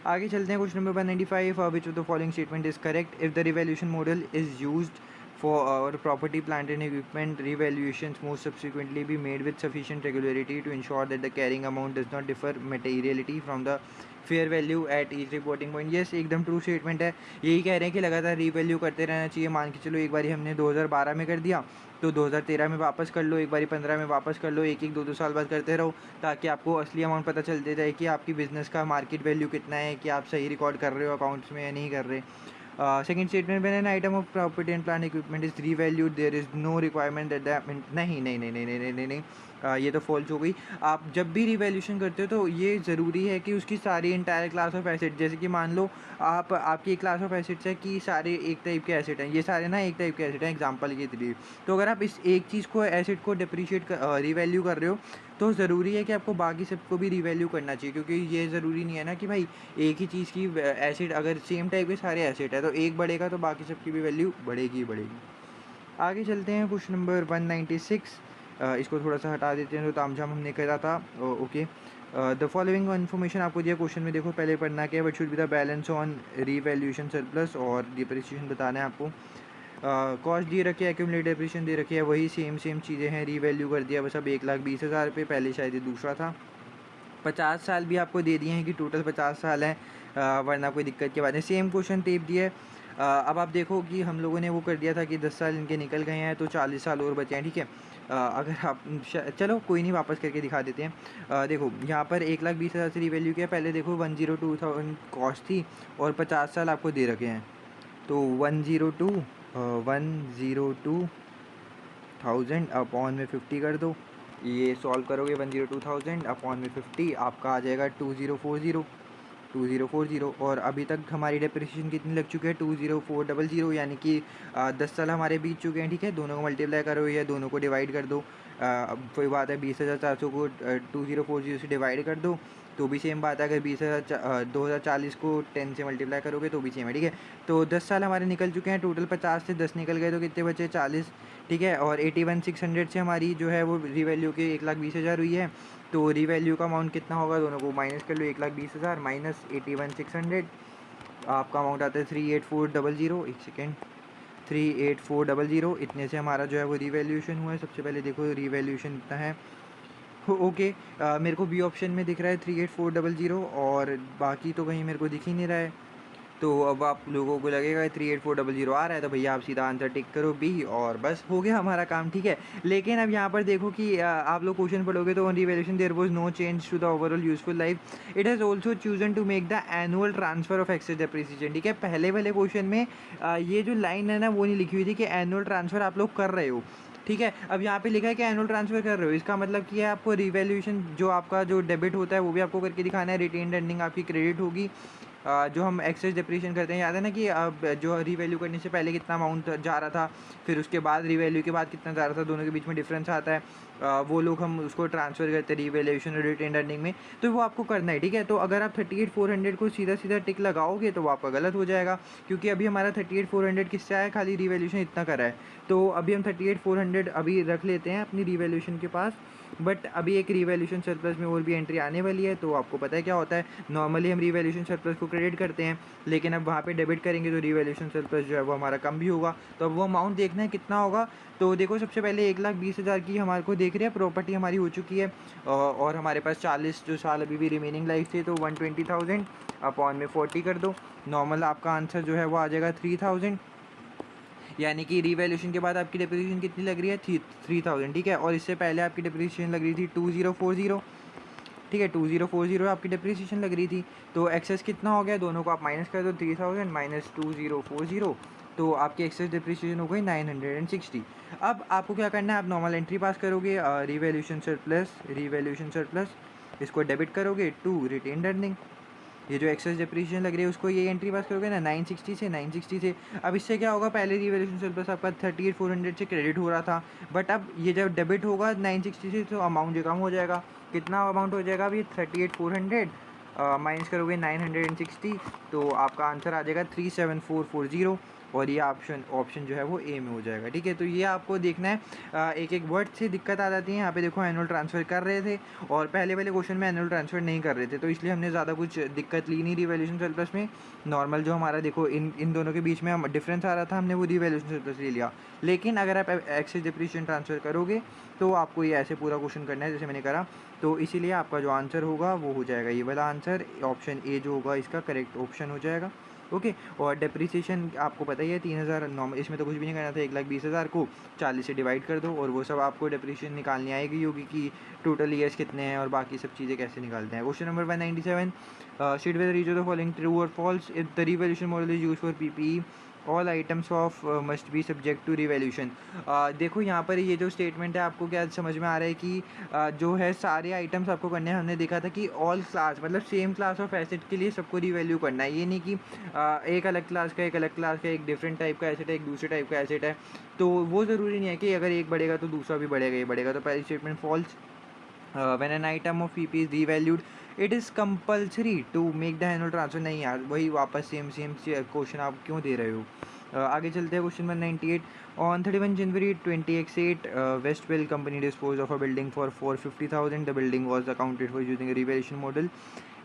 आगे चलते हैं, question number 195, which of the following statement is correct, if the revaluation model is used for property, plant and equipment revaluations most subsequently be made with sufficient regularity to ensure that the carrying amount does not differ materially from the fair value at each reporting point. Yes, एकदम true statement है। यही कह रहे हैं कि लगातार revalue करते रहना चाहिए। मान के चलो एक बारी हमने 2012 में कर दिया तो 2013 में वापस कर लो, एक बारी 15 में वापस कर लो, एक एक 2-2 साल बाद करते रहो, ताकि आपको असली अमाउंट पता चलते जाए कि आपकी बिज़नेस का मार्केट वैल्यू कितना है, कि आप सही रिकॉर्ड कर रहे हो अकाउंट्स में या नहीं कर रहे। Second statement, when an item of property and plant equipment is revalued there is no requirement that that नहीं नहीं नहीं नहीं नहीं नहीं नहीं ये तो फॉल्स हो गई। आप जब भी रिवैल्यूशन करते हो तो ये ज़रूरी है कि उसकी सारी इंटायर क्लास ऑफ एसेट, जैसे कि मान लो आपकी एक क्लास ऑफ एसेट्स है कि सारे एक टाइप के एसेट हैं, ये सारे ना एक टाइप के एसेट हैं एग्जांपल के लिए। तो अगर आप इस एक चीज़ को एसेट को डिप्रिशिएट रिवैल्यू कर रहे हो तो ज़रूरी है कि आपको बाकी सबको भी रिवैल्यू करना चाहिए, क्योंकि ये ज़रूरी नहीं है ना कि भाई एक ही चीज़ की एसेट, अगर सेम टाइप के सारे एसेट है तो एक बढ़ेगा तो बाकी सबकी भी वैल्यू बढ़ेगी ही बढ़ेगी। आगे चलते हैं क्वेश्चन नंबर 196। इसको थोड़ा सा हटा देते हैं, तो तामझाम हमने करा था। ओके, द फॉलोइंग इन्फॉर्मेशन आपको दिया क्वेश्चन में, देखो पहले पढ़ना क्या है, what should be the balance on revaluation surplus और डिप्रिसिएशन बताना है आपको। कॉस्ट दे रखी है, एक्यूमुलेटेड डिप्रिसिएशन दे रखी है, वही सेम चीज़ें हैं, रीवैल्यू कर दिया बस। अब 1,20,000 रुपये, पहले शायद ये दूसरा था। 50 साल भी आपको दे दिए हैं कि टोटल 50 साल हैं, वरना कोई दिक्कत की बात नहीं। सेम क्वेश्चन टेप दिया है। अब आप देखो कि हम लोगों ने वो कर दिया था कि 10 साल इनके निकल गए हैं तो 40 साल और बचे हैं, ठीक है। अगर आप चलो कोई नहीं, वापस करके दिखा देते हैं। देखो यहाँ पर 1,20,000 से रिवैल्यू किया, पहले देखो 102,000 कॉस्ट थी और 50 साल आपको दे रखे हैं, तो 102,000 अपॉन में 50 कर दो। ये सॉल्व करोगे 102,000 अपॉन में 50, आपका आ जाएगा 2040। और अभी तक हमारी डेप्रिसिएशन कितनी लग चुकी है, 20400, यानी कि 10 साल हमारे बीत चुके हैं, ठीक है। दोनों को मल्टीप्लाई करो या दोनों को डिवाइड कर दो। अब कोई बात है, 20,400 को 2040 से डिवाइड कर दो तो भी सेम बात है। अगर 2040 को 10 से मल्टीप्लाई करोगे तो भी सेम है, ठीक है। तो 10 साल हमारे निकल चुके हैं, टोटल 50 से 10 निकल गए तो कितने बचे, 40, ठीक है। और 81,600 से हमारी जो है वो रिवैल्यू के 1,20,000 हुई है, तो रिवैल्यू का अमाउंट कितना होगा, दोनों को माइनस कर लो, 1,20,000 माइनस 81,600, आपका अमाउंट आता है 38400। एक सेकेंड, 38400, इतने से हमारा जो है वो रिवैल्यूएशन हुआ है। सबसे पहले देखो रिवैल्यूएशन इतना है, ओके। मेरे को बी ऑप्शन में दिख रहा है 38400 और बाकी तो कहीं मेरे को दिख ही नहीं रहा है। तो अब आप लोगों को लगेगा 38400 आ रहा है तो भैया आप सीधा आंसर टिक करो बी और बस हो गया हमारा काम, ठीक है। लेकिन अब यहाँ पर देखो कि आप लोग क्वेश्चन पढ़ोगे तो on revaluation there was no change to the overall useful life, it has also chosen to make the annual transfer of excess depreciation, ठीक है। पहले वाले क्वेश्चन में ये जो लाइन है ना वो नहीं लिखी हुई थी कि एनुअल ट्रांसफ़र आप लोग कर रहे हो, ठीक है। अब यहाँ पे लिखा है कि एनुअल ट्रांसफ़र कर रहे हो, इसका मतलब कि है आपको रिवैल्यूएशन जो आपका जो डेबिट होता है वो भी आपको करके दिखाना है, रिटेन्ड अर्निंग आपकी क्रेडिट होगी। जो हम एक्सेस डिप्रिसिएशन करते हैं, याद है ना कि अब जो रिवैल्यू करने से पहले कितना अमाउंट जा रहा था, फिर उसके बाद रिवैल्यू के बाद कितना जा रहा था, दोनों के बीच में डिफरेंस आता है, वो लोग हम उसको ट्रांसफ़र करते हैं रिवैल्यूएशन और रिटेन्ड अर्निंग में, तो वो आपको करना है, ठीक है। तो अगर आप 38,400 को सीधा सीधा टिक लगाओगे तो वो आपका गलत हो जाएगा, क्योंकि अभी हमारा 38,400 किससे आया, खाली रिवैल्यूएशन इतना करा है। तो अभी हम 38,400 अभी रख लेते हैं अपनी रिवैल्यूएशन के पास, बट अभी एक रिवैल्यूएशन सरप्लस में और भी एंट्री आने वाली है। तो आपको पता है क्या होता है, नॉर्मली हम रिवैल्यूएशन सरप्लस को क्रेडिट करते हैं, लेकिन अब वहाँ पे डेबिट करेंगे तो रिवैल्यूएशन सरप्लस जो है वो हमारा कम भी होगा। तो अब वो अमाउंट देखना है कितना होगा। तो देखो सबसे पहले 1,20,000 की हमारे को देख रहे हैं, प्रॉपर्टी हमारी हो चुकी है और हमारे पास 40 जो साल अभी भी रिमेनिंग लाइफ थे, तो 120,000 अपॉन में 40 कर दो, नॉर्मल आपका आंसर जो है वो आ जाएगा 3,000, यानी कि रिवैल्यूएशन के बाद आपकी डिप्रिसिएशन कितनी लग रही है, 3,000, ठीक है। और इससे पहले आपकी डिप्रिसिएशन लग रही थी 2,040, ठीक है, 2,040 आपकी डिप्रिसिएशन लग रही थी। तो एक्सेस कितना हो गया, दोनों को आप माइनस कर दो, 3,000 माइनस 2,040, तो आपकी एक्सेस डिप्रिसिएशन हो गई 960। अब आपको क्या करना है, आप नॉर्मल एंट्री पास करोगे, रिवैल्यूएशन सरप्लस इसको डेबिट करोगे टू रिटेन्ड अर्निंग, ये जो एक्सेस डिप्रिसिएशन लग रही है उसको ये एंट्री पास करोगे ना 960 से। अब इससे क्या होगा, पहले रिवैल्यूएशन सरप्लस आपका 38,400 से क्रेडिट हो रहा था, बट अब ये जब डेबिट होगा 960 से तो अमाउंट जो कम हो जाएगा। कितना अमाउंट हो जाएगा अभी, 38,400 माइनस करोगे 960, तो आपका आंसर आ जाएगा 37440। और ये ऑप्शन ऑप्शन जो है वो ए में हो जाएगा, ठीक है। तो ये आपको देखना है, एक एक वर्ड से दिक्कत आ जाती है। यहाँ पे देखो एनुअल ट्रांसफ़र कर रहे थे और पहले वाले क्वेश्चन में एनुअल ट्रांसफ़र नहीं कर रहे थे, तो इसलिए हमने ज़्यादा कुछ दिक्कत ली नहीं रिवैल्यूएशन सरप्लस में। नॉर्मल जो हमारा देखो इन दोनों के बीच में हम डिफरेंस आ रहा था, हमने वो रिवैल्यूएशन सरप्लस ले लिया। लेकिन अगर आप एक्सेस डिप्रिसिएशन ट्रांसफ़र करोगे तो आपको ये ऐसे पूरा क्वेश्चन करना है जैसे मैंने करा। तो इसीलिए आपका जो आंसर होगा वो हो जाएगा ये वाला आंसर, ऑप्शन ए जो होगा इसका करेक्ट ऑप्शन हो जाएगा, ओके। और डेप्रिसिएशन आपको पता ही है 3000 नॉर्मल, इसमें तो कुछ भी नहीं करना था। 1,20,000 को 40 से डिवाइड कर दो और वो सब आपको डेप्रिसिएशन निकालनी आएगी होगी कि टोटल ईयर्स कितने हैं और बाकी सब चीज़ें कैसे निकालते हैं। Question number 197, state whether each of the following true और false if the revaluation model is used for PPE, all items of must be subject to revaluation. देखो यहाँ पर ये जो स्टेटमेंट है आपको क्या समझ में आ रहा है कि जो है सारे आइटम्स आपको करने हैं। हमने देखा था कि ऑल क्लास मतलब सेम क्लास ऑफ एसेट के लिए सबको रिवैल्यू करना है, ये नहीं कि एक अलग क्लास का एक अलग क्लास का एक डिफरेंट टाइप का एसेट है, एक दूसरे टाइप का एसेट है। तो वो ज़रूरी नहीं है कि अगर एक बढ़ेगा तो दूसरा भी बढ़ेगा, ये बढ़ेगा। तो पहली statement falls. When an item of PP is revalued it is compulsory to make the annual transfer. नहीं यार, वही वापस सेम सेम क्वेश्चन आप क्यों दे रहे हो। आगे चलते हैं question 198, on 31 January 2008 Westwell company dispose of a building for 450,000, the building was accounted for using a revaluation model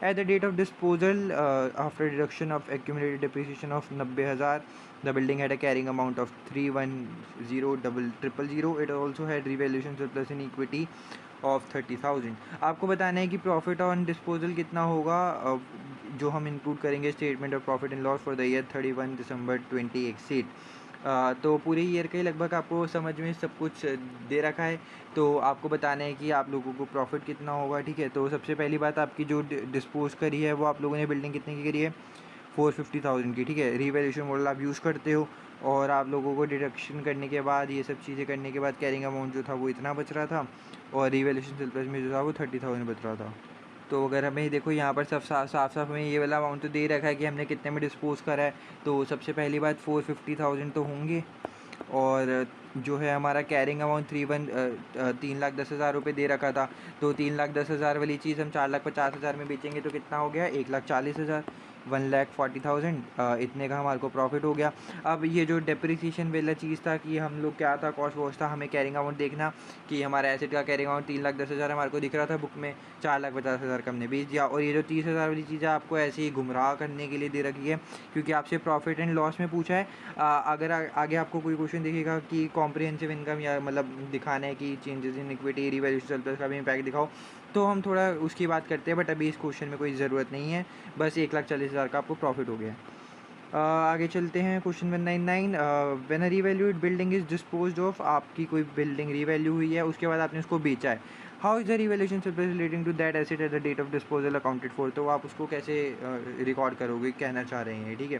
at the date of disposal after deduction of accumulated depreciation of 90,000, the building had a carrying amount of 310,000. It also had revaluation surplus in equity of 30,000. आपको बताना है कि profit on disposal कितना होगा, जो हम include करेंगे statement of profit and loss for the year 31 दिसंबर 2018। तो पूरे ईयर का ही लगभग आपको समझ में सब कुछ दे रखा है। तो आपको बताना है कि आप लोगों को प्रॉफिट कितना होगा, ठीक है। तो सबसे पहली बात, आपकी जो डिस्पोज करी है वो आप लोगों ने बिल्डिंग कितने की करी है, 450,000 की, ठीक है। रिवैल्यूएशन मॉडल आप यूज़ करते हो और आप लोगों को डिडक्शन करने के बाद ये सब चीज़ें करने के बाद कैरिंग अमाउंट जो था वो इतना बच रहा था और रिवैल्यूएशन सरप्लस में जो था वो 30,000 बच रहा था। तो अगर हमें देखो यहाँ पर सब साफ साफ हमें ये वाला अमाउंट तो दे रखा है कि हमने कितने में डिस्पोज करा है। तो सबसे पहली बात 450,000 तो होंगे और जो है हमारा कैरिंग अमाउंट 3,10,000 रुपये दे रखा था। तो 3,10,000 वाली चीज़ हम 4,50,000 में बेचेंगे तो कितना हो गया, 1,40,000, 1,40,000 इतने का हमारे को प्रॉफिट हो गया। अब ये जो डेप्रिसिएशन वाला चीज़ था कि हम लोग क्या था, कॉस्ट वॉस्ट था, हमें कैरिंग अमाउंट देखना कि हमारा एसेट का कैरिंग अमाउंट 3,10,000 हमारे को दिख रहा था बुक में, 4,50,000 का हमने बेच दिया। और ये जो 30,000 वाली चीज़ है आपको ऐसे ही गुमराह करने के लिए दे रखी है क्योंकि आपसे प्रॉफिट एंड लॉस में पूछा है। अगर आगे आपको कोई क्वेश्चन दिखेगा कि कॉम्प्रिहेंसिव इनकम या मतलब दिखाना है कि changes in equity revaluation surplus का भी इम्पैक्ट दिखाओ, तो हम थोड़ा उसकी बात करते हैं। बट अभी इस क्वेश्चन में कोई ज़रूरत नहीं है, बस 1,40,000 का आपको प्रॉफिट हो गया। आगे चलते हैं question 199, when a revalued building is disposed of, आपकी कोई बिल्डिंग रीवैल्यू हुई है उसके बाद आपने उसको बेचा है, how is the revaluation surplus relating to that asset at the date of disposal accounted for. तो आप उसको कैसे रिकॉर्ड करोगे, कहना चाह रहे हैं, ठीक है।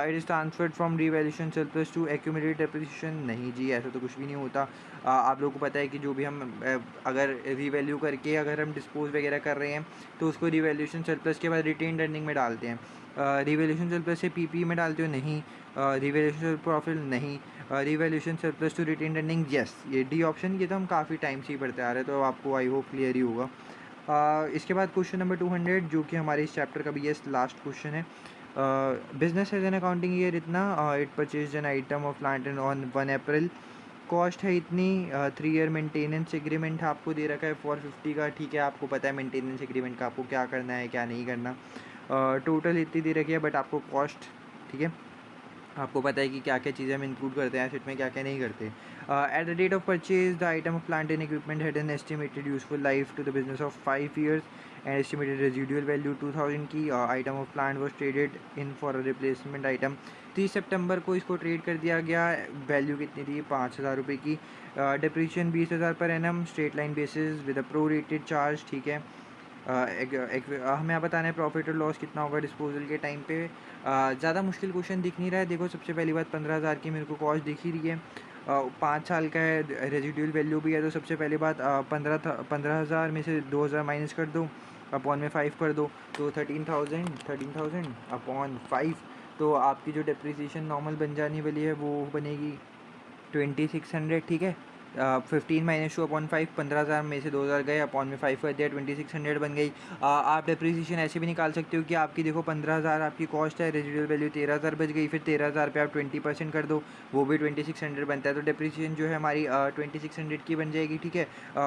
It is transferred from revaluation surplus to accumulated depreciation. नहीं जी, ऐसा तो कुछ भी नहीं होता। आप लोगों को पता है कि जो भी हम अगर रिवैल्यू करके अगर हम डिस्पोज वगैरह कर रहे हैं तो उसको रिवैल्यूएशन सरप्लस के बाद रिटेन्ड अर्निंग में डालते हैं। रिवैल्यूएशन सरप्लस से पीपी में डालते हो, नहीं। रिवैल्यूएशन प्रॉफिट, नहीं। Revaluation surplus to retained earning, yes. ये डी ऑप्शन, ये तो हम काफ़ी टाइम से ही पढ़ते आ रहे हैं, तो आपको आई होप क्लियर ही होगा। इसके बाद क्वेश्चन नंबर 200 जो कि हमारे इस चैप्टर का भी लास्ट क्वेश्चन है। Business has an accounting year इतना, it purchase an item of plant and on 1 April, cost है इतनी, 3 ईयर मेंटेनेंस एग्रीमेंट आपको दे रखा है 450 का, ठीक है। आपको पता है मेंटेनेंस एग्रीमेंट का आपको क्या करना है क्या नहीं करना। टोटल इतनी दे रखी है बट आपको कॉस्ट, ठीक है, आपको पता है कि क्या क्या चीज़ें हम इंक्लूड करते हैं एसेट में, क्या क्या नहीं करते। At the date of purchase the item of plant and equipment had an estimated useful life to the business of 5 years and estimated residual value 2,000 की। Item of plant was traded in for a replacement item, 30 सितंबर को इसको trade कर दिया गया। Value कितनी थी, 5,000 रुपये की। Depreciation 20,000 per annum, straight line basis with a pro rated charge, ठीक है। हमें बताना है प्रॉफिट और लॉस कितना होगा डिस्पोजल के टाइम पे। ज़्यादा मुश्किल क्वेश्चन दिख नहीं रहा है। देखो सबसे पहली बात 15,000 की मेरे को कॉस्ट दिख ही रही है, 5 साल का है, रेजिडुअल वैल्यू भी है। तो सबसे पहली बात 15,000 में से 2,000 माइनस कर दो, अपॉन में 5 कर दो, तो 13,000 अपॉन 5। तो आपकी जो डिप्रिसिएशन नॉर्मल बन जाने वाली है वो बनेगी 2,600, ठीक है। 15 माइनस टू अपॉन 5, 15,000 में से 2,000 गए, अपॉन में 5 कर दिया, 2600 बन गई। आप डिप्रिसिएशन ऐसे भी निकाल सकते हो कि आपकी देखो 15,000 आपकी कॉस्ट है, रेजिडुअल वैल्यू 13,000 बच गई, फिर 13,000 पे आप 20% कर दो, वो भी 2600 बनता है। तो डिप्रिसिएशन जो है हमारी 2600 की बन जाएगी, ठीक है।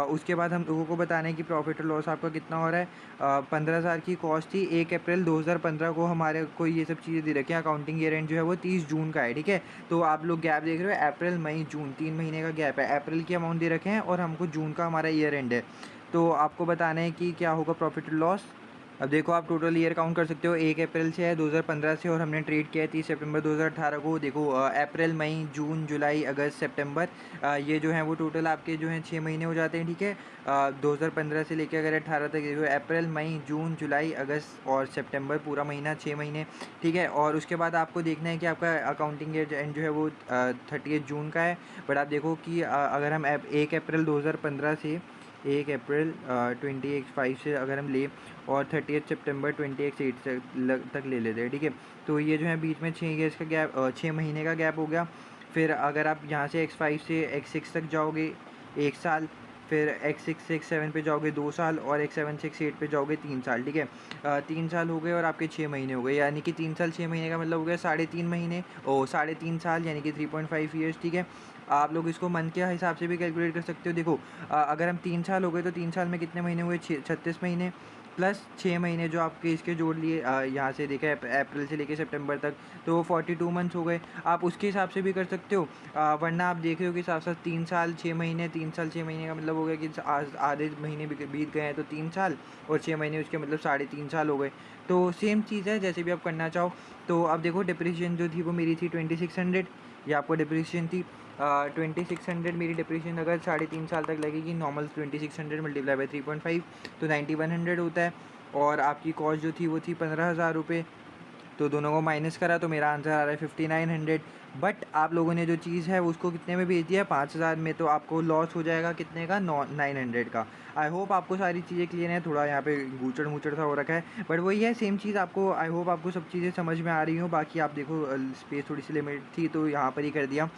उसके बाद हम लोगों को बताना है कि प्रॉफिट और लॉस आपका कितना हो रहा है। 15,000 की कॉस्ट थी, 1 अप्रैल 2015 को हमारे को ये सब चीज़ें दे रखी हैं। अकाउंटिंग ईयर एंड जो है वो 30 जून का है, ठीक है। तो आप लोग गैप देख रहे हो, अप्रैल मई जून 3 महीने का गैप है। अप्रैल की अमाउंट दे रखे हैं और हमको जून का हमारा ईयर एंड है। तो आपको बताना है कि क्या होगा प्रॉफिट और लॉस। अब देखो आप टोटल ईयर काउंट कर सकते हो, 1 अप्रैल से है 2015 से, और हमने ट्रेड किया है 30 सितंबर 2018 को। देखो अप्रैल मई जून जुलाई अगस्त सितंबर, ये जो है वो टोटल आपके जो हैं 6 महीने हो जाते हैं, ठीक है। 2015 से लेकर अगर 18 तक देखो, अप्रैल मई जून जुलाई अगस्त और सितंबर पूरा महीना, 6 महीने, ठीक है। और उसके बाद आपको देखना है कि आपका अकाउंटिंग ईयर एंड जो है वो 30 जून का है। बट आप देखो कि अगर हम 1 अप्रैल 2015 से 1 अप्रैल 28/5 से अगर हम ले और 30 सितंबर 28/8 तक ले लेते हैं, ठीक है। तो ये जो है बीच में 6 ईयर्स का गैप, 6 महीने का गैप हो गया। फिर अगर आप यहाँ से X5 से X6 तक जाओगे 1 साल, फिर X6 से X7 पे जाओगे 2 साल, और X7 से X8 पे जाओगे 3 साल, ठीक है। 3 साल हो गए और आपके 6 महीने हो गए, यानी कि 3 साल 6 महीने का मतलब हो गया 3.5 महीने, 3.5 साल, यानी कि 3.5 ईयर्स, ठीक है। आप लोग इसको मंथ के हिसाब से भी कैलकुलेट कर सकते हो। देखो अगर हम 3 साल हो गए तो 3 साल में कितने महीने हुए, 36 महीने, प्लस 6 महीने जो आपके इसके जोड़ लिए, यहाँ से देखें अप्रैल से लेकर सितंबर तक, तो 42 मंथ्स हो गए। आप उसके हिसाब से भी कर सकते हो। वरना आप देख रहे हो कि साथ साथ 3 साल 6 महीने, 3 साल 6 महीने का मतलब हो गया कि आधे महीने बीत गए हैं, तो 3 साल और 6 महीने उसके मतलब 3.5 साल हो गए। तो सेम चीज़ है, जैसे भी आप करना चाहो। तो अब देखो डिप्रिसिएशन जो थी वो मेरी थी 2600, ये आपको डिप्रिसिएशन थी 2600। मेरी डिप्रिसिएशन अगर 3.5 साल तक लगेगी, नॉर्मल 2600 मल्टीप्लाई बाई 3.5 तो 9100 होता है। और आपकी कॉस्ट जो थी वो थी 15,000 रुपये, तो दोनों को माइनस करा तो मेरा आंसर आ रहा है 5900। बट आप लोगों ने जो चीज़ है उसको कितने में बेच दिया, 5,000 में, तो आपको लॉस हो जाएगा कितने का, 900 का। आई होप आपको सारी चीज़ें क्लियर हैं। थोड़ा यहाँ पे गूचड़ मुचड़ सा हो रखा है, बट वही है सेम चीज़। आपको आई होप आपको सब चीज़ें समझ में आ रही हो। बाकी आप देखो स्पेस थोड़ी सी लिमिट थी तो यहाँ पर ही कर दिया।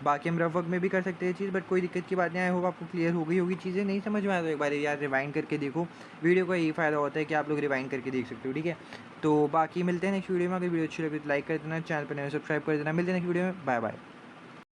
बाकी हम रफ वर्क में भी कर सकते हैं चीज़, बट कोई दिक्कत की बात नहीं। आई होप आपको क्लियर हो गई होगी चीज़ें। नहीं समझ में आया तो एक बार यार रिवाइंड करके देखो। वीडियो का यही फ़ायदा होता है कि आप लोग रिवाइंड करके देख सकते हो, ठीक है। तो बाकी मिलते हैं नेक्स्ट वीडियो में। अगर वीडियो अच्छी लगे तो लाइक कर देना, चैनल पर नए सब्सक्राइब कर देना। मिलते हैं नेक्स्ट वीडियो में, बाय बाय।